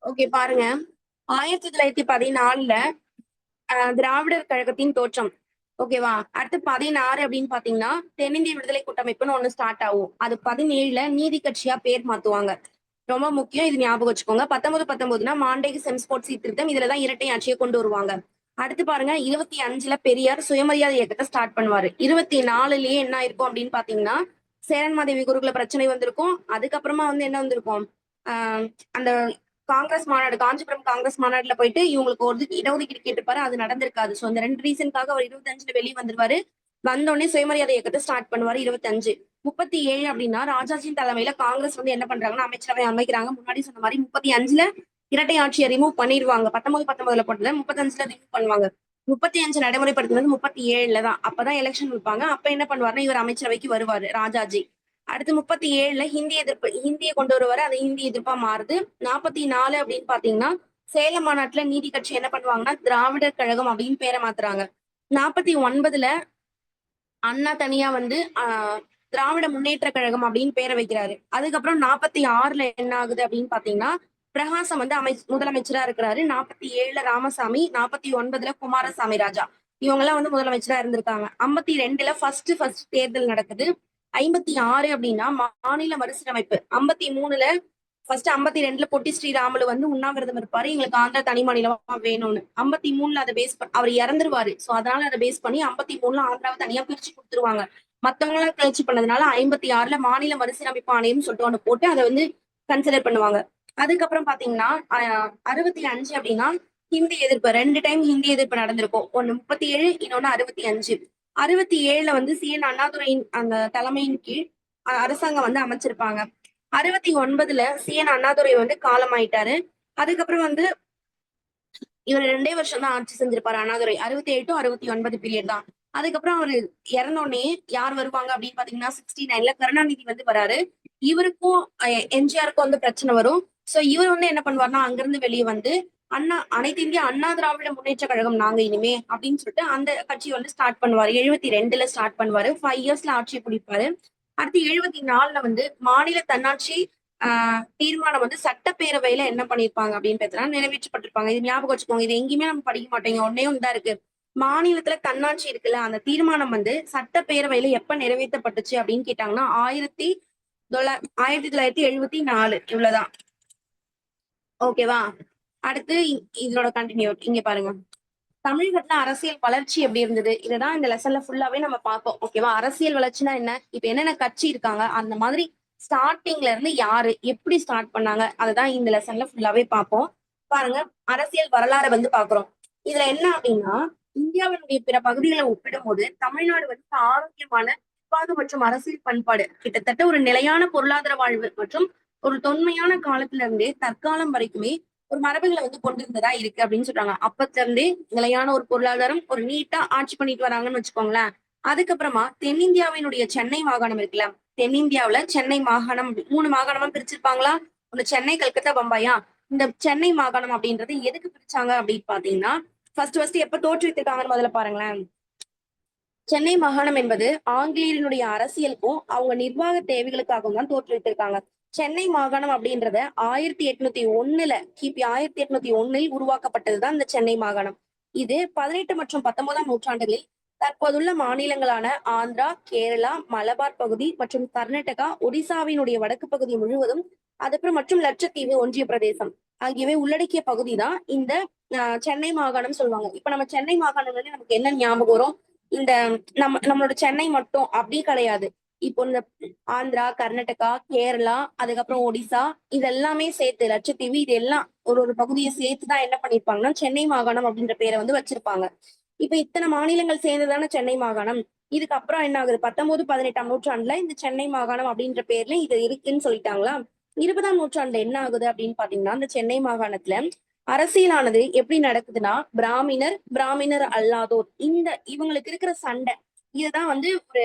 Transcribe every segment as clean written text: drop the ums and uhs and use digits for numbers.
Okay பாருங்க. 1914ல திராவிடர் கழகத்தின் தோற்றம். ஓகேவா? அடுத்து 16 அப்படின்னு பாத்தீங்கன்னா, தென்னிந்திய விடுதலை கூட்டமைப்புன்னு ஒண்ணு ஸ்டார்ட் ஆகும். அது 17ல நீதி கட்சியா பேர் மாத்துவாங்க. ரொம்ப முக்கியம். இது ஞாபகம் வச்சுக்கோங்க. 19 மாண்டேகு செம்ஸ்போர்ட் சீர்திருத்தம். இதுலதான் இரட்டை ஆட்சியை கொண்டு வருவாங்க. அடுத்து பாருங்க 25ல பெரியார் சுயமரியாதை இயக்கத்தை ஸ்டார்ட் பண்ணுவாரு. 24லயே என்ன ஆயிருக்கும் அப்படின்னு பாத்தீங்கன்னா, சேரன்மாதேவி குருகுல பிரச்சனை வந்திருக்கும். அதுக்கப்புறமா என்ன வந்திருக்கும்? ஆஹ் அந்த காங்கிரஸ் மாநாடு, காஞ்சிபுரம் காங்கிரஸ் மாநாடுல போயிட்டு இவங்களுக்கு ஒரு இடஒதுக்கீடு கேட்டிருப்பாரு. அது நடந்திருக்காது. சோ அந்த 2 ரீசனுக்காக அவர் 25ல வெளியே வந்துருவாரு. வந்தோடனே சுயமரியாதை இயக்கத்தை ஸ்டார்ட் பண்ணுவாரு 25. 37 அப்படின்னா ராஜாஜியின் தலைமையில காங்கிரஸ் என்ன பண்றாங்கன்னா அமைச்சரவை அமைக்கிறாங்க. முன்னாடி சொன்ன மாதிரி 35ல இரட்டை ஆட்சியை ரிமூவ் பண்ணிடுவாங்க. 19 போட்டதுல 35ல ரிமூவ் பண்ணுவாங்க. 35 நடைமுறைப்படுத்துனது 37ல தான். அப்பதான் எலெக்ஷன் வைப்பாங்க. அப்ப என்ன பண்ணுவாருன்னா இவர் அமைச்சரவைக்கு வருவாரு ராஜாஜி. அடுத்து 37ல ஹிந்தி எதிர்ப்பு, ஹிந்தியை கொண்டு வருவாரு. அது ஹிந்தி எதிர்ப்பா மாறுது. 44 அப்படின்னு பாத்தீங்கன்னா சேலம் மாநாட்டுல நீதி கட்சி என்ன பண்ணுவாங்கன்னா திராவிடர் கழகம் அப்படின்னு பேரை மாத்துறாங்க. 49ல அண்ணா தனியா திராவிட முன்னேற்ற கழகம் அப்படின்னு பேரை வைக்கிறாரு. அதுக்கப்புறம் 46ல என்ன ஆகுது அப்படின்னு பாத்தீங்கன்னா பிரகாசம் முதலமைச்சரா இருக்கிறாரு. 47ல ராமசாமி, 49ல குமாரசாமி ராஜா, இவங்க எல்லாம் முதலமைச்சரா இருந்திருக்காங்க. 52ல ஃபர்ஸ்ட் தேர்தல் நடக்குது. 56 அப்படின்னா மாநில மறுசீரமைப்பு. 53ல ஃபர்ஸ்ட் 52ல பொட்டி ஸ்ரீராமுலு உண்ணாவிரதம் இருப்பாரு. எங்களுக்கு ஆந்திரா தனி மாநிலமா வேணும்னு. 53ல அதை பேஸ் பண்ணி அவர் இறந்துருவாரு. சோ அதனால அதை பேஸ் பண்ணி 53ல ஆந்திராவை தனியா பிரிச்சு கொடுத்துருவாங்க. மத்தவங்க எல்லாம் கிளர்ச்சி பண்ணதுனால 56ல மாநில மறுசீரமைப்பு ஆணையம் சொல்லிட்டு ஒண்ணு போட்டு அதை கன்சிடர் பண்ணுவாங்க. அதுக்கப்புறம் பாத்தீங்கன்னா 65 அப்படின்னா ஹிந்தி எதிர்ப்பு. 2 டைம் ஹிந்தி எதிர்ப்பு நடந்திருக்கும். ஒண்ணு 37, இன்னொன்னு 65. 67ல சி.என். அண்ணாதுரையின் அந்த தலைமையின் கீழ் அரசாங்கம் அமைச்சிருப்பாங்க. 69ல சி.என். அண்ணாதுரை காலமாயிட்டாரு. அதுக்கப்புறம் இவர் 2 வருஷம் தான் ஆட்சி செஞ்சிருப்பாரு அண்ணாதுரை. 67 to 69 பீரியட் தான். அதுக்கப்புறம் அவரு இறந்தோடனே யார் வருவாங்க அப்படின்னு பாத்தீங்கன்னா 69ல கருணாநிதி வராரு. இவருக்கும் எம்ஜிஆருக்கும் பிரச்சனை வரும். சோ இவர் என்ன பண்ணுவாருன்னா அங்கிருந்து வெளியே அனைத்து இந்திய அண்ணா திராவிட முன்னேற்ற கழகம் நாங்க இனிமே அப்படின்னு சொல்லிட்டு அந்த கட்சி ஸ்டார்ட் பண்ணுவாரு. 72ல ஸ்டார்ட் பண்ணுவாரு. 5 இயர்ஸ்ல ஆட்சியை பிடிப்பாரு. அடுத்து 74ல மாநில தன்னாட்சி தீர்மானம் சட்டப்பேரவையில என்ன பண்ணிருப்பாங்க அப்படின்னு பார்த்தீங்கன்னா நிறைவேற்றப்பட்டிருப்பாங்க. இது ஞாபகம் வச்சுக்கோங்க. இது எங்கேயுமே நம்ம படிக்க மாட்டோங்க. ஒன்னே ஒன்றுதான் இருக்கு. மாநிலத்துல தன்னாட்சி இருக்குல்ல, அந்த தீர்மானம் சட்டப்பேரவையில எப்ப நிறைவேற்றப்பட்டுச்சு அப்படின்னு கேட்டாங்கன்னா 1974 இவ்வளவுதான். ஓகேவா? அடுத்து இதோட கண்டினியூ இங்க பாருங்க. தமிழகத்துல அரசியல் வளர்ச்சி எப்படி இருந்தது, இததான் இந்த லெசன்ல ஃபுல்லாவே நம்ம பார்ப்போம். ஓகேவா? அரசியல் வளர்ச்சினா என்ன, இப்ப என்னென்ன கட்சி இருக்காங்க, அந்த மாதிரி ஸ்டார்டிங்ல இருந்து யாரு எப்படி ஸ்டார்ட் பண்ணாங்க, அததான் இந்த லெசன்ல ஃபுல்லாவே பார்ப்போம். பாருங்க, அரசியல் வரலாறு பாக்குறோம். இதுல என்ன அப்படின்னா இந்தியாவினுடைய பிற பகுதிகளை ஒப்பிடும் போது தமிழ்நாடு ஆரோக்கியமான நிர்வாக மற்றும் அரசியல் பண்பாடு, கிட்டத்தட்ட ஒரு நிலையான பொருளாதார வாழ்வு மற்றும் ஒரு தொன்மையான காலத்துல இருந்தே தற்காலம் வரைக்குமே ஒரு மரபுகளை கொண்டிருந்ததா இருக்கு அப்படின்னு சொல்றாங்க. அப்பத்துல இருந்தே நிலையான ஒரு பொருளாதாரம், ஒரு நீட்டா ஆட்சி பண்ணிட்டு வராங்கன்னு வச்சுக்கோங்களேன். அதுக்கப்புறமா தென்னிந்தியாவினுடைய சென்னை மாகாணம் இருக்குல்ல, தென்னிந்தியாவுல சென்னை மாகாணம் 3 மாகாணமா பிரிச்சிருப்பாங்களா? ஒண்ணு சென்னை, கல்கத்தா, பம்பாயா. இந்த சென்னை மாகாணம் அப்படின்றது எதுக்கு பிரிச்சாங்க அப்படின்னு பாத்தீங்கன்னா ஃபர்ஸ்ட் எப்ப தோற்றுவித்திருக்காங்கன்னு முதல்ல பாருங்களேன். சென்னை மாகாணம் என்பது ஆங்கிலேயரினுடைய அரசியலுக்கும் அவங்க நிர்வாக தேவைகளுக்காகவும் தான் தோற்றுவித்திருக்காங்க. சென்னை மாகாணம் அப்படின்றத 1801ல கிபி 1801ல் உருவாக்கப்பட்டதுதான் இந்த சென்னை மாகாணம். இது 18 மற்றும் 19ஆம் நூற்றாண்டுகளில் தற்போதுள்ள மாநிலங்களான ஆந்திரா, கேரளா, மலபார் பகுதி மற்றும் கர்நாடகா, ஒடிசாவினுடைய வடக்கு பகுதி முழுவதும், அதுக்கப்புறம் மற்றும் லட்சத்தீவு ஒன்றிய பிரதேசம் ஆகியவை உள்ளடக்கிய பகுதி தான் இந்த சென்னை மாகாணம் சொல்லுவாங்க. இப்ப நம்ம சென்னை மாகாணம் நமக்கு என்ன ஞாபகம் வரும்? இந்த நம்மளோட சென்னை மட்டும் அப்படி கிடையாது. இப்போ இந்த ஆந்திரா, கர்நாடகா, கேரளா, அதுக்கப்புறம் ஒடிசா, இதெல்லாமே சேர்த்து லட்சத்தீவு, இது எல்லாம் ஒரு ஒரு பகுதியை சேர்த்துதான் என்ன பண்ணிருப்பாங்கன்னா சென்னை மாகாணம் அப்படின்ற பேரை வச்சிருப்பாங்க. இப்ப இத்தனை மாநிலங்கள் சேர்ந்ததான சென்னை மாகாணம். இதுக்கப்புறம் என்ன ஆகுது? 19, 18ஆம் நூற்றாண்டுல இந்த சென்னை மாகாணம் அப்படின்ற பேர்ல இது இருக்குன்னு சொல்லிட்டாங்களா? 20ஆம் நூற்றாண்டுல என்ன ஆகுது அப்படின்னு பாத்தீங்கன்னா இந்த சென்னை மாகாணத்துல அரசியலானது எப்படி நடக்குதுன்னா பிராமணர், பிராமணர் அல்லாதோர், இவங்களுக்கு இருக்கிற சண்டை, இதுதான் ஒரு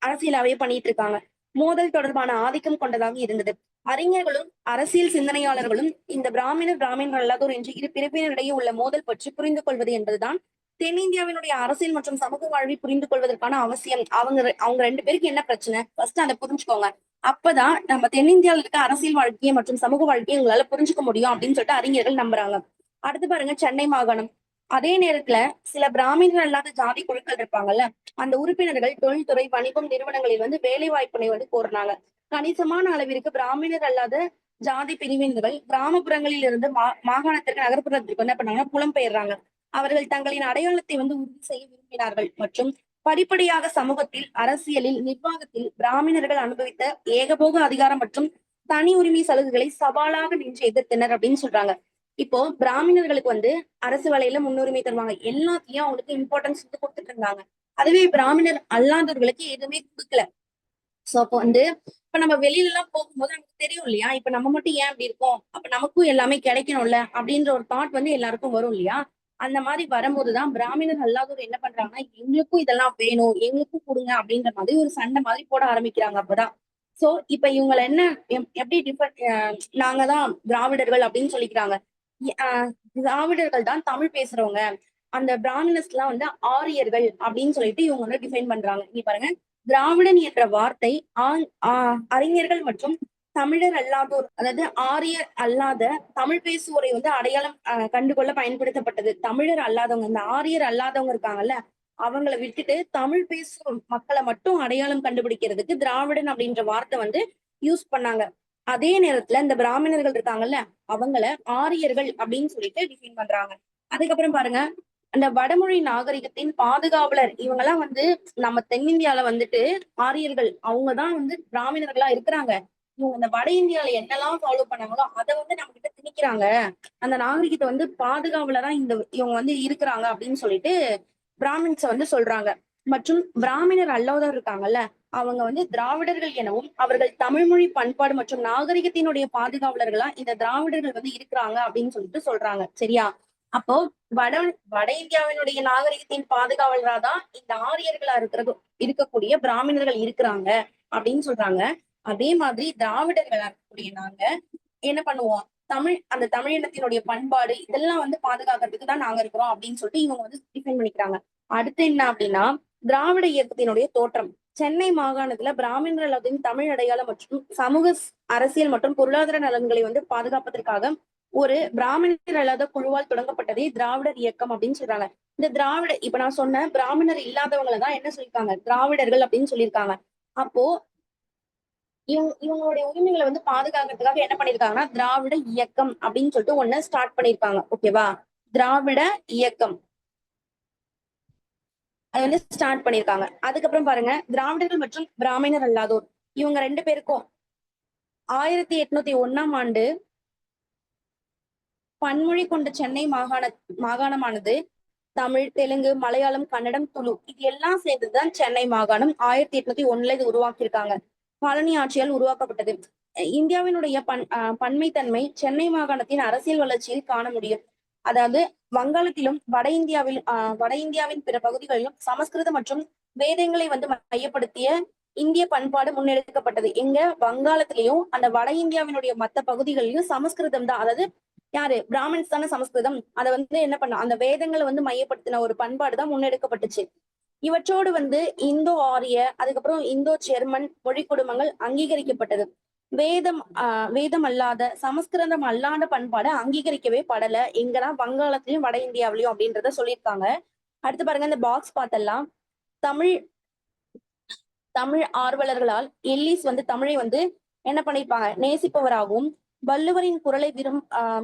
அரசியலாவே பண்ணிட்டு இருக்காங்க. மோதல் தொடர்பான ஆதிக்கம் கொண்டதாக இருந்தது. அறிஞர்களும் அரசியல் சிந்தனையாளர்களும் இந்த பிராமணர், பிராமணர் அல்லாதோர் என்று இரு பிரிவினரிடையே உள்ள மோதல் பற்றி புரிந்து கொள்வது என்பதுதான் தென்னிந்தியாவினுடைய அரசியல் மற்றும் சமூக வாழ்வை புரிந்து கொள்வதற்கான அவசியம். அவங்க 2 பேருக்கு என்ன பிரச்சனை, ஃபர்ஸ்ட் அதை புரிஞ்சுக்கோங்க. அப்பதான் நம்ம தென்னிந்தியாவில் இருக்க அரசியல் வாழ்க்கையை மற்றும் சமூக வாழ்க்கையை உங்களால புரிஞ்சுக்க முடியும் அப்படின்னு சொல்லிட்டு அறிஞர்கள் நம்புறாங்க. அடுத்து பாருங்க சென்னை மாகாணம். அதே நேரத்துல சில பிராமணர்கள் அல்லாத ஜாதி குழுக்கள் இருப்பாங்கல்ல, அந்த உறுப்பினர்கள் தொழில்துறை, வணிகம், நிறுவனங்களில் வந்து வேலை வாய்ப்பினை வந்து கோரினாங்க. கணிசமான அளவிற்கு பிராமணர் அல்லாத ஜாதி பிரிவினர்கள் கிராமப்புறங்களில் இருந்து மாகாணத்திற்கு நகர்ப்புறத்திற்கு என்ன பண்ணாங்கன்னா புலம்பெயர்றாங்க. அவர்கள் தங்களின் அடையாளத்தை வந்து உறுதி செய்ய விரும்பினார்கள் மற்றும் படிப்படியாக சமூகத்தில், அரசியலில், நிர்வாகத்தில் பிராமணர்கள் அனுபவித்த ஏகபோக அதிகாரம் மற்றும் தனி உரிமை சலுகைகளை சவாலாக நின்று எதிர்த்தனர் அப்படின்னு சொல்றாங்க. இப்போ பிராமணர்களுக்கு வந்து அரசு வேலையில முன்னுரிமை தருவாங்க. எல்லாத்தையும் அவங்களுக்கு இம்பார்ட்டன்ஸ் வந்து கொடுத்துட்டு இருந்தாங்க. அதுவே பிராமணர் அல்லாதவர்களுக்கு எதுவுமே கொடுக்கல. சோ அப்போ வந்து இப்ப நம்ம வெளியில எல்லாம் போகும்போது நமக்கு தெரியும் இல்லையா? இப்ப நம்ம மட்டும் ஏன் அப்படி இருக்கோம்? அப்ப நமக்கும் எல்லாமே கிடைக்கணும்ல அப்படின்ற ஒரு தாட் வந்து எல்லாருக்கும் வரும் இல்லையா? அந்த மாதிரி வரும்போதுதான் பிராமணர் அல்லாதவர் என்ன பண்றாங்கன்னா, எங்களுக்கும் இதெல்லாம் வேணும், எங்களுக்கும் கொடுங்க அப்படின்ற மாதிரி ஒரு சண்டை மாதிரி போட ஆரம்பிக்கிறாங்க அப்பதான். சோ இப்ப இவங்களை என்ன எப்படி டிஃபர் நாங்க தான் திராவிடர்கள் அப்படின்னு சொல்லிக்கிறாங்க. திராவிடர்கள் தான் தமிழ் பேசுறவங்க. அந்த பிராமணர்ஸ் எல்லாம் வந்து ஆரியர்கள் அப்படின்னு சொல்லிட்டு இவங்க வந்து டிஃபைன் பண்றாங்க. இங்க பாருங்க, திராவிடன் என்ற வார்த்தை அறிஞர்கள் மற்றும் தமிழர் அல்லாதோர், அதாவது ஆரியர் அல்லாத தமிழ் பேசுவோரை வந்து அடையாளம் கண்டுகொள்ள பயன்படுத்தப்பட்டது. தமிழர் அல்லாதவங்க, இந்த ஆரியர் அல்லாதவங்க இருக்காங்கல்ல, அவங்கள விட்டுட்டு தமிழ் பேசும் மக்களை மட்டும் அடையாளம் கண்டுபிடிக்கிறதுக்கு திராவிடன் அப்படின்ற வார்த்தை வந்து யூஸ் பண்ணாங்க. அதே நேரத்துல இந்த பிராமணர்கள் இருக்காங்கல்ல, அவங்கள ஆரியர்கள் அப்படின்னு சொல்லிட்டு டிஃபைன் பண்றாங்க. அதுக்கப்புறம் பாருங்க, அந்த வடமொழி நாகரிகத்தின் பாதுகாவலர் இவங்கெல்லாம் வந்து நம்ம தென்னிந்தியால வந்துட்டு ஆரியர்கள் அவங்கதான் வந்து பிராமணர்களா இருக்கிறாங்க. இவங்க இந்த வட இந்தியால என்னெல்லாம் ஃபாலோ பண்ணாங்களோ அதை வந்து நம்ம கிட்ட திணிக்கிறாங்க. அந்த நாகரிகத்தை வந்து பாதுகாவலரா இவங்க வந்து இருக்கிறாங்க அப்படின்னு சொல்லிட்டு பிராமின்ஸ வந்து சொல்றாங்க. மற்றும் பிராமணர் அல்லாதவர் இருக்காங்கல்ல, அவங்க வந்து திராவிடர்கள் எனவும் அவர்கள் தமிழ்மொழி பண்பாடு மற்றும் நாகரிகத்தினுடைய பாதுகாவலர்களா இந்த திராவிடர்கள் வந்து இருக்கிறாங்க அப்படின்னு சொல்லிட்டு சொல்றாங்க. சரியா? அப்போ வட வட இந்தியாவினுடைய நாகரிகத்தின் பாதுகாவலரா தான் இந்த ஆரியர்களா இருக்கக்கூடிய பிராமணர்கள் இருக்கிறாங்க அப்படின்னு சொல்றாங்க. அதே மாதிரி திராவிடர்களா இருக்கக்கூடிய நாங்க என்ன பண்ணுவோம், அந்த தமிழ் இனத்தினுடைய பண்பாடு இதெல்லாம் வந்து பாதுகாக்கிறதுக்கு தான் நாங்க இருக்கிறோம் அப்படின்னு சொல்லிட்டு இவங்க வந்து டிஃபைன் பண்ணிக்கிறாங்க. அடுத்து என்ன அப்படின்னா, திராவிட இயக்கத்தினுடைய தோற்றம். சென்னை மாகாணத்துல பிராமணர்களின் தமிழ் அடையாளம் மற்றும் சமூக, அரசியல் மற்றும் பொருளாதார நலன்களை வந்து பாதுகாப்பதற்காக ஒரு பிராமணர் அல்லாத குழுவால் தொடங்கப்பட்டதே திராவிடர் இயக்கம் அப்படின்னு சொல்றாங்க. இந்த திராவிட, இப்ப நான் சொன்ன பிராமணர் இல்லாதவங்களை தான் என்ன சொல்லியிருக்காங்க, திராவிடர்கள் அப்படின்னு சொல்லியிருக்காங்க. அப்போ இவங்களுடைய உரிமைகளை வந்து பாதுகாக்கிறதுக்காக என்ன பண்ணிருக்காங்கன்னா திராவிட இயக்கம் அப்படின்னு சொல்லிட்டு ஒண்ணு ஸ்டார்ட் பண்ணிருக்காங்க. ஓகேவா? திராவிட இயக்கம் அது வந்து ஸ்டார்ட் பண்ணிருக்காங்க. அதுக்கப்புறம் பாருங்க, திராவிடர்கள் மற்றும் பிராமணர் அல்லாதோர் இவங்க 2 பேருக்கும் 1801ஆம் ஆண்டு பன்மொழி கொண்ட சென்னை மாகாணமானது தமிழ், தெலுங்கு, மலையாளம், கன்னடம், துளு இது எல்லாம் சேர்ந்துதான் சென்னை மாகாணம் 1801 இது உருவாக்கியிருக்காங்க. காலனி ஆட்சியால் உருவாக்கப்பட்டது. இந்தியாவினுடைய பன்மைத்தன்மை சென்னை மாகாணத்தின் அரசியல் வளர்ச்சியில் காண முடியும். அதாவது வங்காளத்திலும் வட இந்தியாவின் பிற பகுதிகளிலும் சமஸ்கிருதம் மற்றும் வேதங்களை வந்து மையப்படுத்திய இந்திய பண்பாடு முன்னெடுக்கப்பட்டது. எங்க வங்காளத்திலையும் அந்த வட இந்தியாவினுடைய மத்த பகுதிகளிலும் சமஸ்கிருதம் தான், அதாவது யாரு பிராமின்ஸ் தானே சமஸ்கிருதம், அதை வந்து என்ன பண்ண அந்த வேதங்களை வந்து மையப்படுத்தின ஒரு பண்பாடு தான் முன்னெடுக்கப்பட்டுச்சு. இவற்றோடு வந்து இந்தோ ஆரிய, அதுக்கப்புறம் இந்தோ ஜெர்மன் மொழி குடும்பங்கள் அங்கீகரிக்கப்பட்டது. வேதம் அல்லாத சமஸ்கிருதம் அல்லாத பண்பாடு அங்கீகரிக்கவே படல எங்கன்னா வங்காளத்திலயும் வட இந்தியாவிலயும் அப்படின்றத சொல்லியிருக்காங்க. அடுத்து பாருங்க, இந்த பாக்ஸ் பார்த்தெல்லாம் தமிழ் தமிழ் ஆர்வலர்களால் எல்லிஸ் வந்து தமிழை வந்து என்ன பண்ணிருப்பாங்க, நேசிப்பவராகவும் வள்ளுவரின் குரலை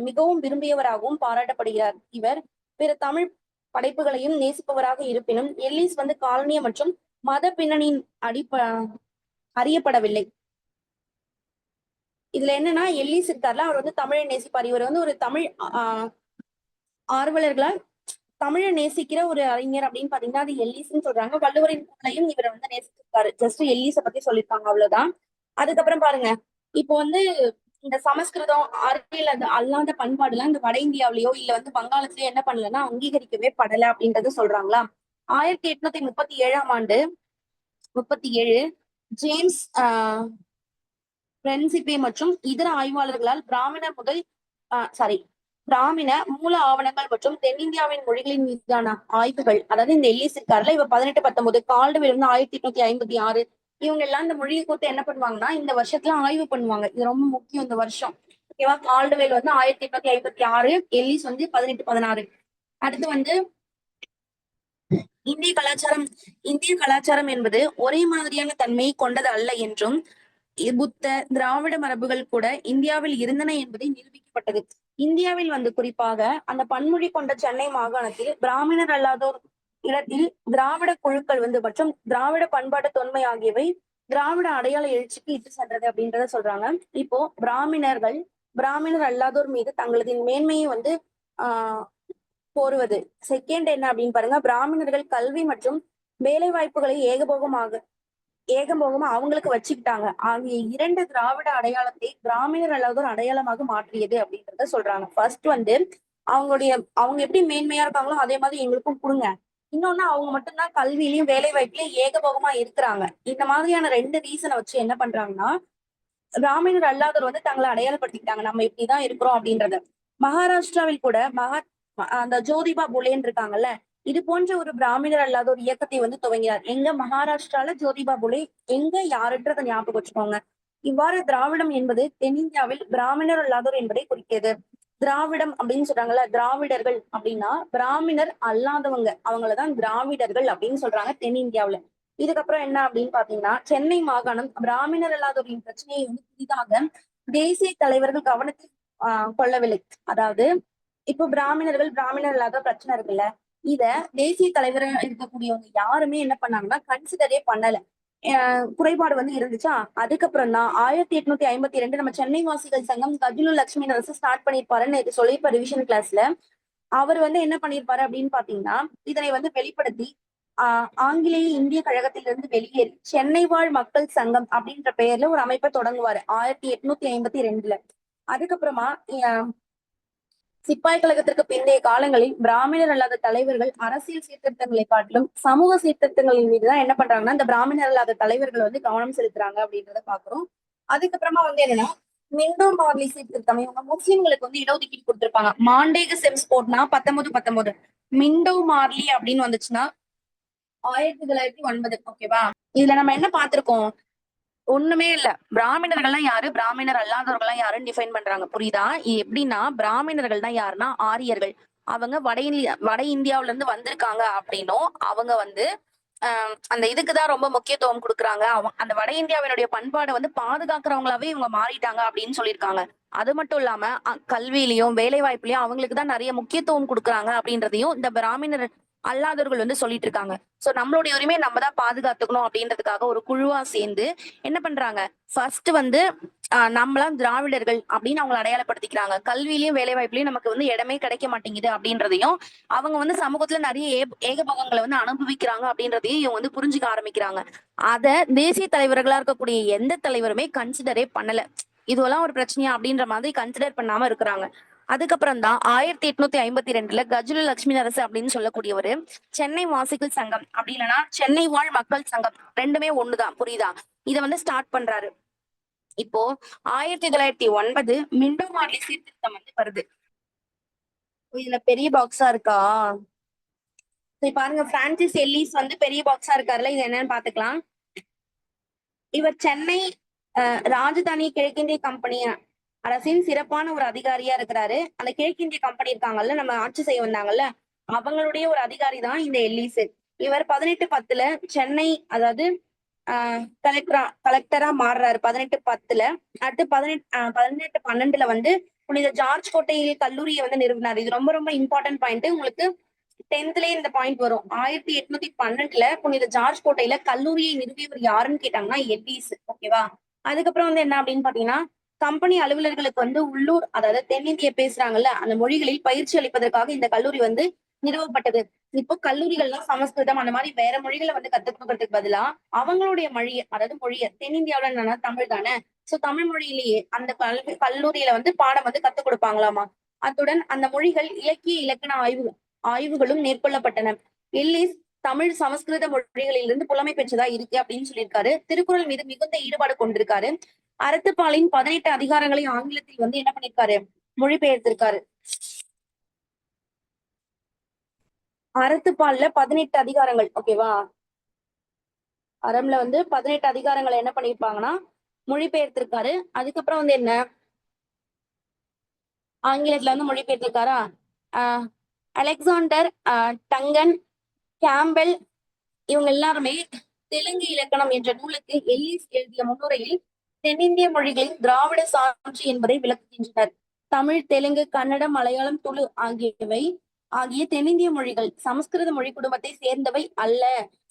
மிகவும் விரும்பியவராகவும் பாராட்டப்படுகிறார். இவர் பிற தமிழ் படைப்புகளையும் நேசிப்பவராக இருப்பினும் எல்லிஸ் வந்து காலனிய மற்றும் மத பின்னணியின் அறியப்படவில்லை. இதுல என்னன்னா, எல்லிஸ் இருக்கார்ல, அவர் வந்து தமிழை நேசிப்பார். இவர் வந்து ஒரு தமிழ் ஆர்வலர்களால் தமிழை நேசிக்கிற ஒரு அறிஞர் அப்படின்னு பாத்தீங்கன்னா அது எல்லிஸ்ன்னு சொல்றாங்க. வள்ளுவரின் குரலையும் இவரை வந்து நேசிச்சிருக்காரு. ஜஸ்ட் எல்லிஸை பத்தி சொல்லியிருக்காங்க, அவ்வளவுதான். அதுக்கப்புறம் பாருங்க, இப்போ வந்து இந்த சமஸ்கிருதம் அறிவியல் அது அல்லாத பண்பாடு எல்லாம் இந்த வட இந்தியாவிலயோ இல்ல வந்து வங்காளத்திலயோ என்ன பண்ணலன்னா அங்கீகரிக்கவே படல அப்படின்றது சொல்றாங்களா. 1837ஆம் ஆண்டு 37 ஜேம்ஸ் பிரென்சிபே மற்றும் இதர ஆய்வாளர்களால் பிராமண மூல ஆவணங்கள் மற்றும் தென்னிந்தியாவின் மொழிகளின் மீதான ஆய்வுகள், அதாவது இந்த எல்லிஸ் இருக்காருல, இவர் 1819 கால்டுவெல் வந்து 1856 இவங்க எல்லாம் இந்த மொழியை குறித்து என்ன பண்ணுவாங்கன்னா இந்த வருஷத்துல ஆய்வு பண்ணுவாங்க. இது ரொம்ப முக்கியம் இந்த வருஷம். ஓகேவா? கால்டுவெல் வந்து 1856, எல்லிஸ் வந்து 1816. அடுத்து வந்து இந்திய கலாச்சாரம். இந்திய கலாச்சாரம் என்பது ஒரே மாதிரியான தன்மையை கொண்டது அல்ல என்றும், புத்த, திராவிட மரபுகள் கூட இந்தியாவில் இருந்தன என்பதை நிரூபிக்கப்பட்டது. இந்தியாவில் வந்து குறிப்பாக அந்த பன்மொழி கொண்ட சென்னை மாகாணத்தில் பிராமணர் அல்லாதோர் இடத்தில் திராவிட குழுக்கள் வந்து மற்றும் திராவிட பண்பாட்டு தொன்மை ஆகியவை திராவிட அடையாள எழுச்சிக்கு இட்டு சென்றது அப்படின்றத சொல்றாங்க. இப்போ பிராமணர் அல்லாதோர் மீது தங்களது மேன்மையை வந்து ஆஹ் கோருவது. செகண்ட் என்ன அப்படின்னு பாருங்க, பிராமணர்கள் கல்வி மற்றும் வேலை வாய்ப்புகளை ஏகபோகமா அவங்களுக்கு வச்சுக்கிட்டாங்க. ஆகிய இரண்டு திராவிட அடையாளத்தை பிராமணர் அல்லாதோர் அடையாளமாக மாற்றியது அப்படின்றத சொல்றாங்க. ஃபர்ஸ்ட் வந்து அவங்க எப்படி மேன்மையா இருக்காங்களோ அதே மாதிரி எங்களுக்கும் கொடுங்க. இன்னொன்னு அவங்க மட்டும்தான் கல்வியிலயும் வேலை வாய்ப்புலயும் ஏகபோகமா இருக்கிறாங்க. இந்த மாதிரியான ரெண்டு ரீசனை வச்சு என்ன பண்றாங்கன்னா பிராமணர் அல்லாதவர் வந்து தங்களை அடையாளப்படுத்திக்கிட்டாங்க. நம்ம இப்படிதான் இருக்கிறோம் அப்படின்றத. மகாராஷ்டிராவில் கூட அந்த ஜோதிபா புலேன்னு இருக்காங்கல்ல, இது போன்ற ஒரு பிராமணர் அல்லாத ஒரு இயக்கத்தை வந்து துவங்கினார். எங்க மகாராஷ்டிரால ஜோதிபா புலே, எங்க யாருன்றதை ஞாபகம் வச்சுக்கோங்க. இவ்வாறு திராவிடம் என்பது தென்னிந்தியாவில் பிராமணர் அல்லாதோர் என்பதை குறிக்கிறது. திராவிடம் அப்படின்னு சொல்றாங்கல்ல, திராவிடர்கள் அப்படின்னா பிராமணர் அல்லாதவங்க அவங்களதான் திராவிடர்கள் அப்படின்னு சொல்றாங்க தென்னிந்தியாவுல. இதுக்கப்புறம் என்ன அப்படின்னு பாத்தீங்கன்னா, சென்னை மாகாணம் பிராமணர் அல்லாதோரின் பிரச்சனையை வந்து புதிதாக தேசிய தலைவர்கள் கவனத்தில் கொள்ளவில்லை. அதாவது இப்போ பிராமணர் இல்லாத பிரச்சனை இருக்குல்ல, இத தேசிய தலைவராக இருக்கக்கூடியவங்க யாருமே என்ன பண்ணாங்கன்னா கன்சிடரே பண்ணல. குறைபாடு வந்து இருந்துச்சா. அதுக்கப்புறம் தான் 1852 நம்ம சென்னை வாசிகள் சங்கம் கஜுலு லட்சுமி நரசு ஸ்டார்ட் பண்ணிருப்பாருன்னு இது சொல்லியிருப்பாரு ரிவிஷன் கிளாஸ்ல. அவர் வந்து என்ன பண்ணிருப்பாரு அப்படின்னு பாத்தீங்கன்னா, இதனை வந்து வெளிப்படுத்தி ஆங்கிலேய இந்திய கழகத்திலிருந்து வெளியேறி சென்னை வாழ் மக்கள் சங்கம் அப்படின்ற பெயர்ல ஒரு அமைப்பை தொடங்குவாரு 1852. அதுக்கப்புறமா சிப்பாய் கழகத்திற்கு பிந்தைய காலங்களில் பிராமணர் அல்லாத தலைவர்கள் அரசியல் சீர்திருத்தங்களை காட்டிலும் சமூக சீர்திருத்தங்களின் மீதுதான் என்ன பண்றாங்கன்னா இந்த பிராமணர் அல்லாத தலைவர்கள் வந்து கவனம் செலுத்துறாங்க அப்படின்றத பாக்குறோம். அதுக்கப்புறமா வந்து என்னன்னா மிண்டோ மார்லி சீர்திருத்தம். இவங்க முஸ்லிம்களுக்கு வந்து இடஒதுக்கீடு கொடுத்திருப்பாங்க. மாண்டேக செம்ஸ் போட்னா 1919. மிண்டோ மார்லி அப்படின்னு வந்துச்சுன்னா 1909. ஓகேவா? இதுல நம்ம என்ன பார்த்திருக்கோம்? ஒண்ணுமே இல்ல. பிராமணர்கள்லாம் யாரு? பிராமணர் அல்லாதவர்கள்லாம் யாருன்னு டிஃபைன் பண்றாங்க. புரியுதா? இது எப்படின்னா பிராமணர்கள் தான் யாருன்னா ஆரியர்கள். அவங்க வட இந்தியாவுல இருந்து வந்திருக்காங்க அப்படின்னும் அவங்க வந்து அந்த இதுக்குதான் ரொம்ப முக்கியத்துவம் கொடுக்குறாங்க. அந்த வட இந்தியாவினுடைய பண்பாடை வந்து பாதுகாக்கிறவங்களாவே இவங்க மாறிட்டாங்க அப்படின்னு சொல்லியிருக்காங்க. அது மட்டும் இல்லாம கல்வியிலயும் வேலை வாய்ப்புலயும் அவங்களுக்கு தான் நிறைய முக்கியத்துவம் கொடுக்குறாங்க அப்படின்றதையும் இந்த பிராமணர் அல்லாதவர்கள் வந்து சொல்லிட்டு இருக்காங்க. சோ நம்மளுடைய உரிமையை நம்ம தான் பாதுகாத்துக்கணும் அப்படின்றதுக்காக ஒரு குழுவா சேர்ந்து என்ன பண்றாங்க, ஃபர்ஸ்ட் வந்து நம்மளாம் திராவிடர்கள் அப்படின்னு அவங்களை அடையாளப்படுத்திக்கிறாங்க. கல்வியிலயும் வேலை வாய்ப்புலயும் நமக்கு வந்து இடமே கிடைக்க மாட்டேங்குது அப்படின்றதையும் அவங்க வந்து சமூகத்துல நிறைய ஏகபோகங்களை வந்து அனுபவிக்கிறாங்க அப்படின்றதையும் இவங்க வந்து புரிஞ்சுக்க ஆரம்பிக்கிறாங்க. அத தேசிய தலைவர்களா இருக்கக்கூடிய எந்த தலைவருமே கன்சிடரே பண்ணல. இதுவெல்லாம் ஒரு பிரச்சனையா அப்படின்ற மாதிரி கன்சிடர் பண்ணாம இருக்கிறாங்க. அதுக்கப்புறம் தான் 1852 கஜுல லட்சுமி நரசு அப்படின்னு சொல்லக்கூடியவரு சென்னை வாசிகள் சங்கம் அப்படி இல்லைன்னா சென்னை வாழ் மக்கள் சங்கம் ரெண்டுமே ஒண்ணுதான். புரியுதா? இத வந்து ஸ்டார்ட் பண்றாரு. இப்போ 1909 மிண்டோ மார்லி சீர்திருத்தம் வந்து வருது. இதுல பெரிய பாக்ஸா இருக்கா? பாருங்க, பிரான்சிஸ் எல்லிஸ் வந்து பெரிய பாக்ஸா இருக்காருல்ல, இது என்னன்னு பாத்துக்கலாம். இவர் சென்னை ராஜதானி கிழக்கிந்திய கம்பெனி அரசின் சிறப்பான ஒரு அதிகாரியா இருக்கிறாரு. அந்த கிழக்கிந்திய கம்பெனி இருக்காங்கல்ல, நம்ம ஆட்சி செய்ய வந்தாங்கல்ல, அவங்களுடைய ஒரு அதிகாரி தான் இந்த எல்லிஸ். இவர் 1810 சென்னை, அதாவது கலெக்டரா மாறுறாரு 1810. அடுத்து 1812 வந்து புனித ஜார்ஜ் கோட்டையில் கல்லூரியை வந்து நிறுவினார். இது ரொம்ப ரொம்ப இம்பார்ட்டன்ட் பாயிண்ட். உங்களுக்கு 10th இந்த பாயிண்ட் வரும். 1812 புனித ஜார்ஜ் கோட்டையில கல்லூரியை நிறுவியவர் யாருன்னு கேட்டாங்கன்னா எல்லிஸ். ஓகேவா? அதுக்கப்புறம் வந்து என்ன அப்படின்னு பாத்தீங்கன்னா, கம்பெனி அலுவலர்களுக்கு வந்து உள்ளூர், அதாவது தென்னிந்திய பேசுறாங்கல்ல அந்த மொழிகளில் பயிற்சி அளிப்பதற்காக இந்த கல்லூரி வந்து நிறுவப்பட்டது. இப்போ கல்லூரிகள்லாம் சமஸ்கிருதம் அந்த மாதிரி வேற மொழிகளை வந்து கத்துக்கிறதுக்கு பதிலா அவங்களுடைய மொழியை, அதாவது மொழியை, தென்னிந்தியாவுல என்னன்னா தமிழ் தானே, சோ தமிழ் மொழியிலேயே அந்த கல்லூரியில வந்து பாடம் வந்து கத்துக் கொடுப்பாங்களாமா. அத்துடன் அந்த மொழிகள் இலக்கிய இலக்கண ஆய்வுகளும் மேற்கொள்ளப்பட்டன. எல்லிஸ் தமிழ் சமஸ்கிருத மொழிகளிலிருந்து புலமை பெற்றதா இருக்கு அப்படின்னு சொல்லியிருக்காரு. திருக்குறள் மீது மிகுந்த ஈடுபாடு கொண்டிருக்காரு. அறத்துப்பாலின் 18 அதிகாரங்களை ஆங்கிலத்தில் வந்து என்ன பண்ணிருக்காரு, மொழிபெயர்த்திருக்காரு. அறத்துப்பால்ல 18 அதிகாரங்கள். ஓகேவா? அறம்ல வந்து 18 அதிகாரங்களை என்ன பண்ணிருப்பாங்கன்னா மொழிபெயர்த்திருக்காரு. அதுக்கப்புறம் வந்து என்ன ஆங்கிலத்துல வந்து மொழிபெயர்த்திருக்காரா? அலெக்சாண்டர் டங்கன் கேம்பல் இவங்க எல்லாருமே தெலுங்கு இலக்கணம் என்ற நூலுக்கு எல்லிஸ் எழுதிய முன்னுரையில் தென்னிந்திய மொழிகளின் திராவிட சான்று என்பதை விளக்குகின்றனர். தமிழ், தெலுங்கு, கன்னடம், மலையாளம், துளு ஆகிய தென்னிந்திய மொழிகள் சமஸ்கிருத மொழி குடும்பத்தை சேர்ந்தவை அல்ல.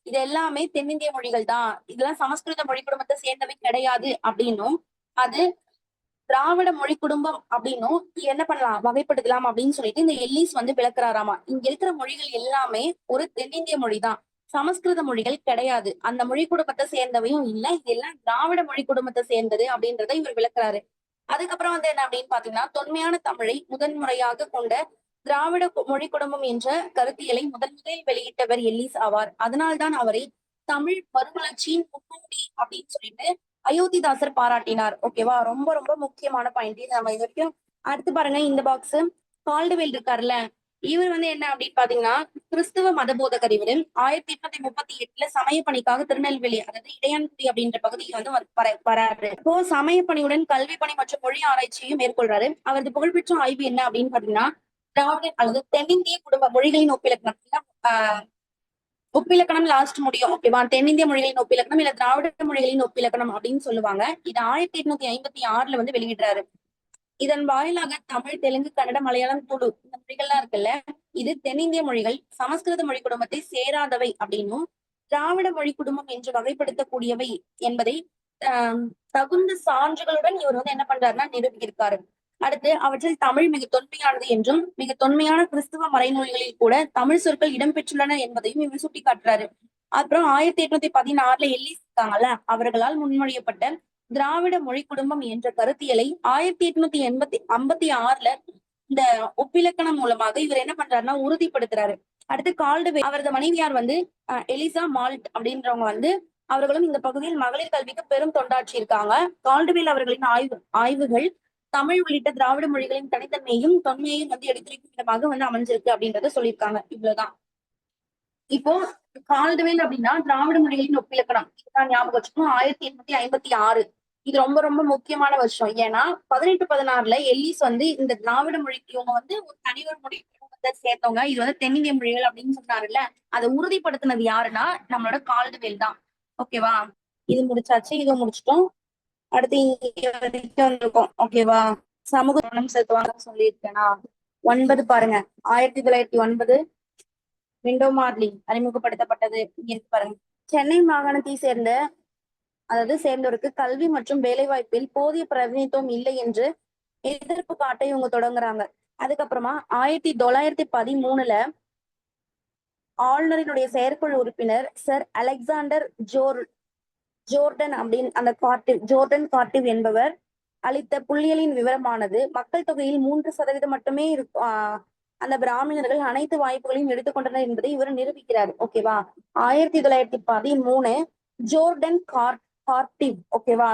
இது எல்லாமே தென்னிந்திய மொழிகள் தான். இதெல்லாம் சமஸ்கிருத மொழி குடும்பத்தை சேர்ந்தவை கிடையாது அப்படின்னும், அது திராவிட மொழி குடும்பம் அப்படின்னும் என்ன பண்ணலாம் வகைப்படுத்தலாம் அப்படின்னு சொல்லிட்டு இந்த எல்லிஸ் வந்து விளக்குறாராமா. இங்க இருக்கிற மொழிகள் எல்லாமே ஒரு தென்னிந்திய மொழி தான். சமஸ்கிருத மொழிகள் கிடையாது. அந்த மொழி குடும்பத்தை சேர்ந்தவையும் இல்ல. இதெல்லாம் திராவிட மொழி குடும்பத்தை சேர்ந்தது அப்படின்றத இவர் விளக்குறாரு. அதுக்கப்புறம் வந்து என்ன அப்படின்னு பாத்தீங்கன்னா, தொன்மையான தமிழை முதன்முறையாக கொண்ட திராவிட மொழி குடும்பம் என்ற கருத்தியலை முதலில் வெளியிட்டவர் எல்லிஸ் ஆவார். அதனால்தான் அவரை தமிழ் மறுமலர்ச்சியின் முன்னோடி அப்படின்னு சொல்லிட்டு அயோத்திதாசர் பாராட்டினார். ஓகேவா? ரொம்ப ரொம்ப முக்கியமான பாயிண்ட் இது நம்ம இது வரைக்கும். அடுத்து பாருங்க இந்த பாக்ஸ். கால்டுவெல் இருக்காருல்ல, இவர் வந்து என்ன அப்படின்னு பாத்தீங்கன்னா கிறிஸ்துவ மத போதகர். இவரு 1838 சமய பணிக்காக திருநெல்வேலி, அதாவது இடையான்குடி அப்படின்ற பகுதிக்கு வந்து வராரு. இப்போ சமய பணியுடன் கல்வி பணி மற்றும் மொழி ஆராய்ச்சியையும் மேற்கொள்றாரு. அவரது புகழ்பெற்ற ஆய்வு என்ன அப்படின்னு பாத்தீங்கன்னா திராவிட அல்லது தென்னிந்திய குடும்ப மொழிகளின் ஒப்பிலக்கணம். ஒப்பிலக்கணம் லாஸ்ட் முடியும். ஓகேவா? தென்னிந்திய மொழிகளின் ஒப்பிலக்கணம் இல்ல திராவிட மொழிகளின் ஒப்பிலக்கணம் அப்படின்னு சொல்லுவாங்க. இது 1856 வந்து வெளியிடுறாரு. இதன் வாயிலாக தமிழ், தெலுங்கு, கன்னடம், மலையாளம், துளு இந்த மொழிகள்லாம் இருக்குல்ல, இது தென்னிந்திய மொழிகள் சமஸ்கிருத மொழி குடும்பத்தை சேராதவை அப்படின்னும் திராவிட மொழி குடும்பம் என்று வகைப்படுத்தக்கூடியவை என்பதை தகுந்த சான்றுகளுடன் இவர் வந்து என்ன பண்றாருன்னா நிரூபித்திருக்காரு. அடுத்து அவற்றில் தமிழ் மிக தொன்மையானது என்றும் மிக தொன்மையான கிறிஸ்துவ மறைநூல்களில் கூட தமிழ் சொற்கள் இடம்பெற்றுள்ளன என்பதையும் இவர் சுட்டிக்காட்டுறாரு. அப்புறம் 1816 எல்லிஸ் இருக்காங்கல்ல, அவர்களால் முன்மொழியப்பட்ட திராவிட மொழி குடும்பம் என்ற கருத்தியலை 1856 இந்த ஒப்பிலக்கணம் மூலமாக இவர் என்ன பண்றாருன்னா உறுதிப்படுத்துறாரு. அடுத்து கால்டுவெல், அவரது மனைவியார் வந்து எலிசா மால்ட் அப்படின்றவங்க வந்து அவர்களும் இந்த பகுதியில் மகளிர் கல்விக்கு பெரும் தொண்டாற்றி இருக்காங்க. கால்டுவெல் அவர்களின் ஆய்வுகள் தமிழ் உள்ளிட்ட திராவிட மொழிகளின் தனித்தன்மையும் தொன்மையையும் வந்து எடுத்துரைக்கும் விதமாக வந்து அமைஞ்சிருக்கு அப்படின்றத சொல்லியிருக்காங்க. இவ்வளவுதான். இப்போ கால்டுவெல் அப்படின்னா திராவிட மொழிகளின் ஒப்பிலக்கணம் இதுதான் ஞாபகம் வச்சுக்கணும். 1856 இது ரொம்ப ரொம்ப முக்கியமான வருஷம். ஏன்னா 1816 எல்லிஸ் வந்து இந்த திராவிட மொழிக்கு இவங்க வந்து ஒரு தனிவர் மொழி சேர்த்தவங்க. இது வந்து தென்னிந்திய மொழிகள் அப்படின்னு சொன்னாருல்ல, அதை உறுதிப்படுத்தினது யாருன்னா நம்மளோட கால்டுவெல் தான். ஓகேவா? இது முடிச்சாச்சு. இதை முடிச்சிட்டோம். அடுத்து இங்க வரைக்கும் வந்திருக்கோம். ஓகேவா? சமூக கவனம் செலுத்துவாங்கன்னு சொல்லியிருக்கேனா? 9 பாருங்க. 1909 விண்டோ மார்லி அறிமுகப்படுத்தப்பட்டது. இங்க இருக்கு பாருங்க. சென்னை மாகாணத்தை சேர்ந்தோருக்கு கல்வி மற்றும் வேலை வாய்ப்பில் போதிய பிரதிநிதித்துவம் இல்லை என்று எதிர்ப்பு காட்ட இவங்க தொடங்குறாங்க. அதுக்கப்புறமா 1913 ஆளுநரினுடைய செயற்குழு உறுப்பினர் சர் அலெக்சாண்டர் ஜோர்டன் அப்படின்னு அந்த ஜோர்டன் கார்டிவ் என்பவர் அளித்த புள்ளியலின் விவரமானது மக்கள் தொகையில் 3% மட்டுமே அந்த பிராமணர்கள் அனைத்து வாய்ப்புகளையும் எடுத்துக்கொண்டனர் என்பதை இவர் நிரூபிக்கிறார். ஓகேவா? 1913 ஜோர்டன் கார்டிவ். ஓகேவா?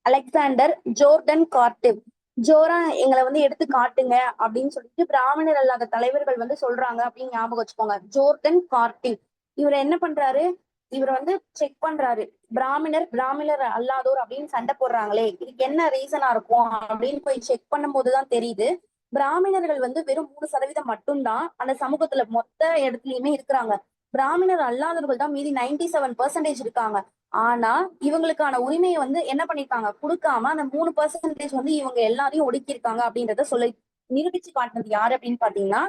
அலெக்சாண்டர் ஜோர்டன் கார்டிவ் ஜோரா எங்களை வந்து எடுத்து காட்டுங்க அப்படின்னு சொல்லிட்டு பிராமணர் அல்லாத தலைவர்கள் வந்து சொல்றாங்க அப்படின்னு ஞாபகம் வச்சுக்கோங்க. ஜோர்டன் கார்டிவ் இவர் என்ன பண்றாரு, இவர் வந்து செக் பண்றாரு. பிராமணர் அல்லாதோர் அப்படின்னு சண்டை போடுறாங்களே, இதுக்கு என்ன ரீசனா இருக்கும் அப்படின்னு போய் செக் பண்ணும் போதுதான் தெரியுது, பிராமணர்கள் வந்து வெறும் 3% மட்டும்தான் அந்த சமூகத்துல மொத்த இடத்துலயுமே இருக்கிறாங்க. பிராமணர் அல்லாதவர்கள் தான் மீதி 97% இருக்காங்க. ஆனா இவங்களுக்கான உரிமையை வந்து என்ன பண்ணிருக்காங்க கொடுக்காம அந்த 3% வந்து இவங்க எல்லாரையும் ஒடுக்கியிருக்காங்க அப்படின்றத சொல்லி நிரூபிச்சு காட்டினது யாரு அப்படின்னு பாத்தீங்கன்னா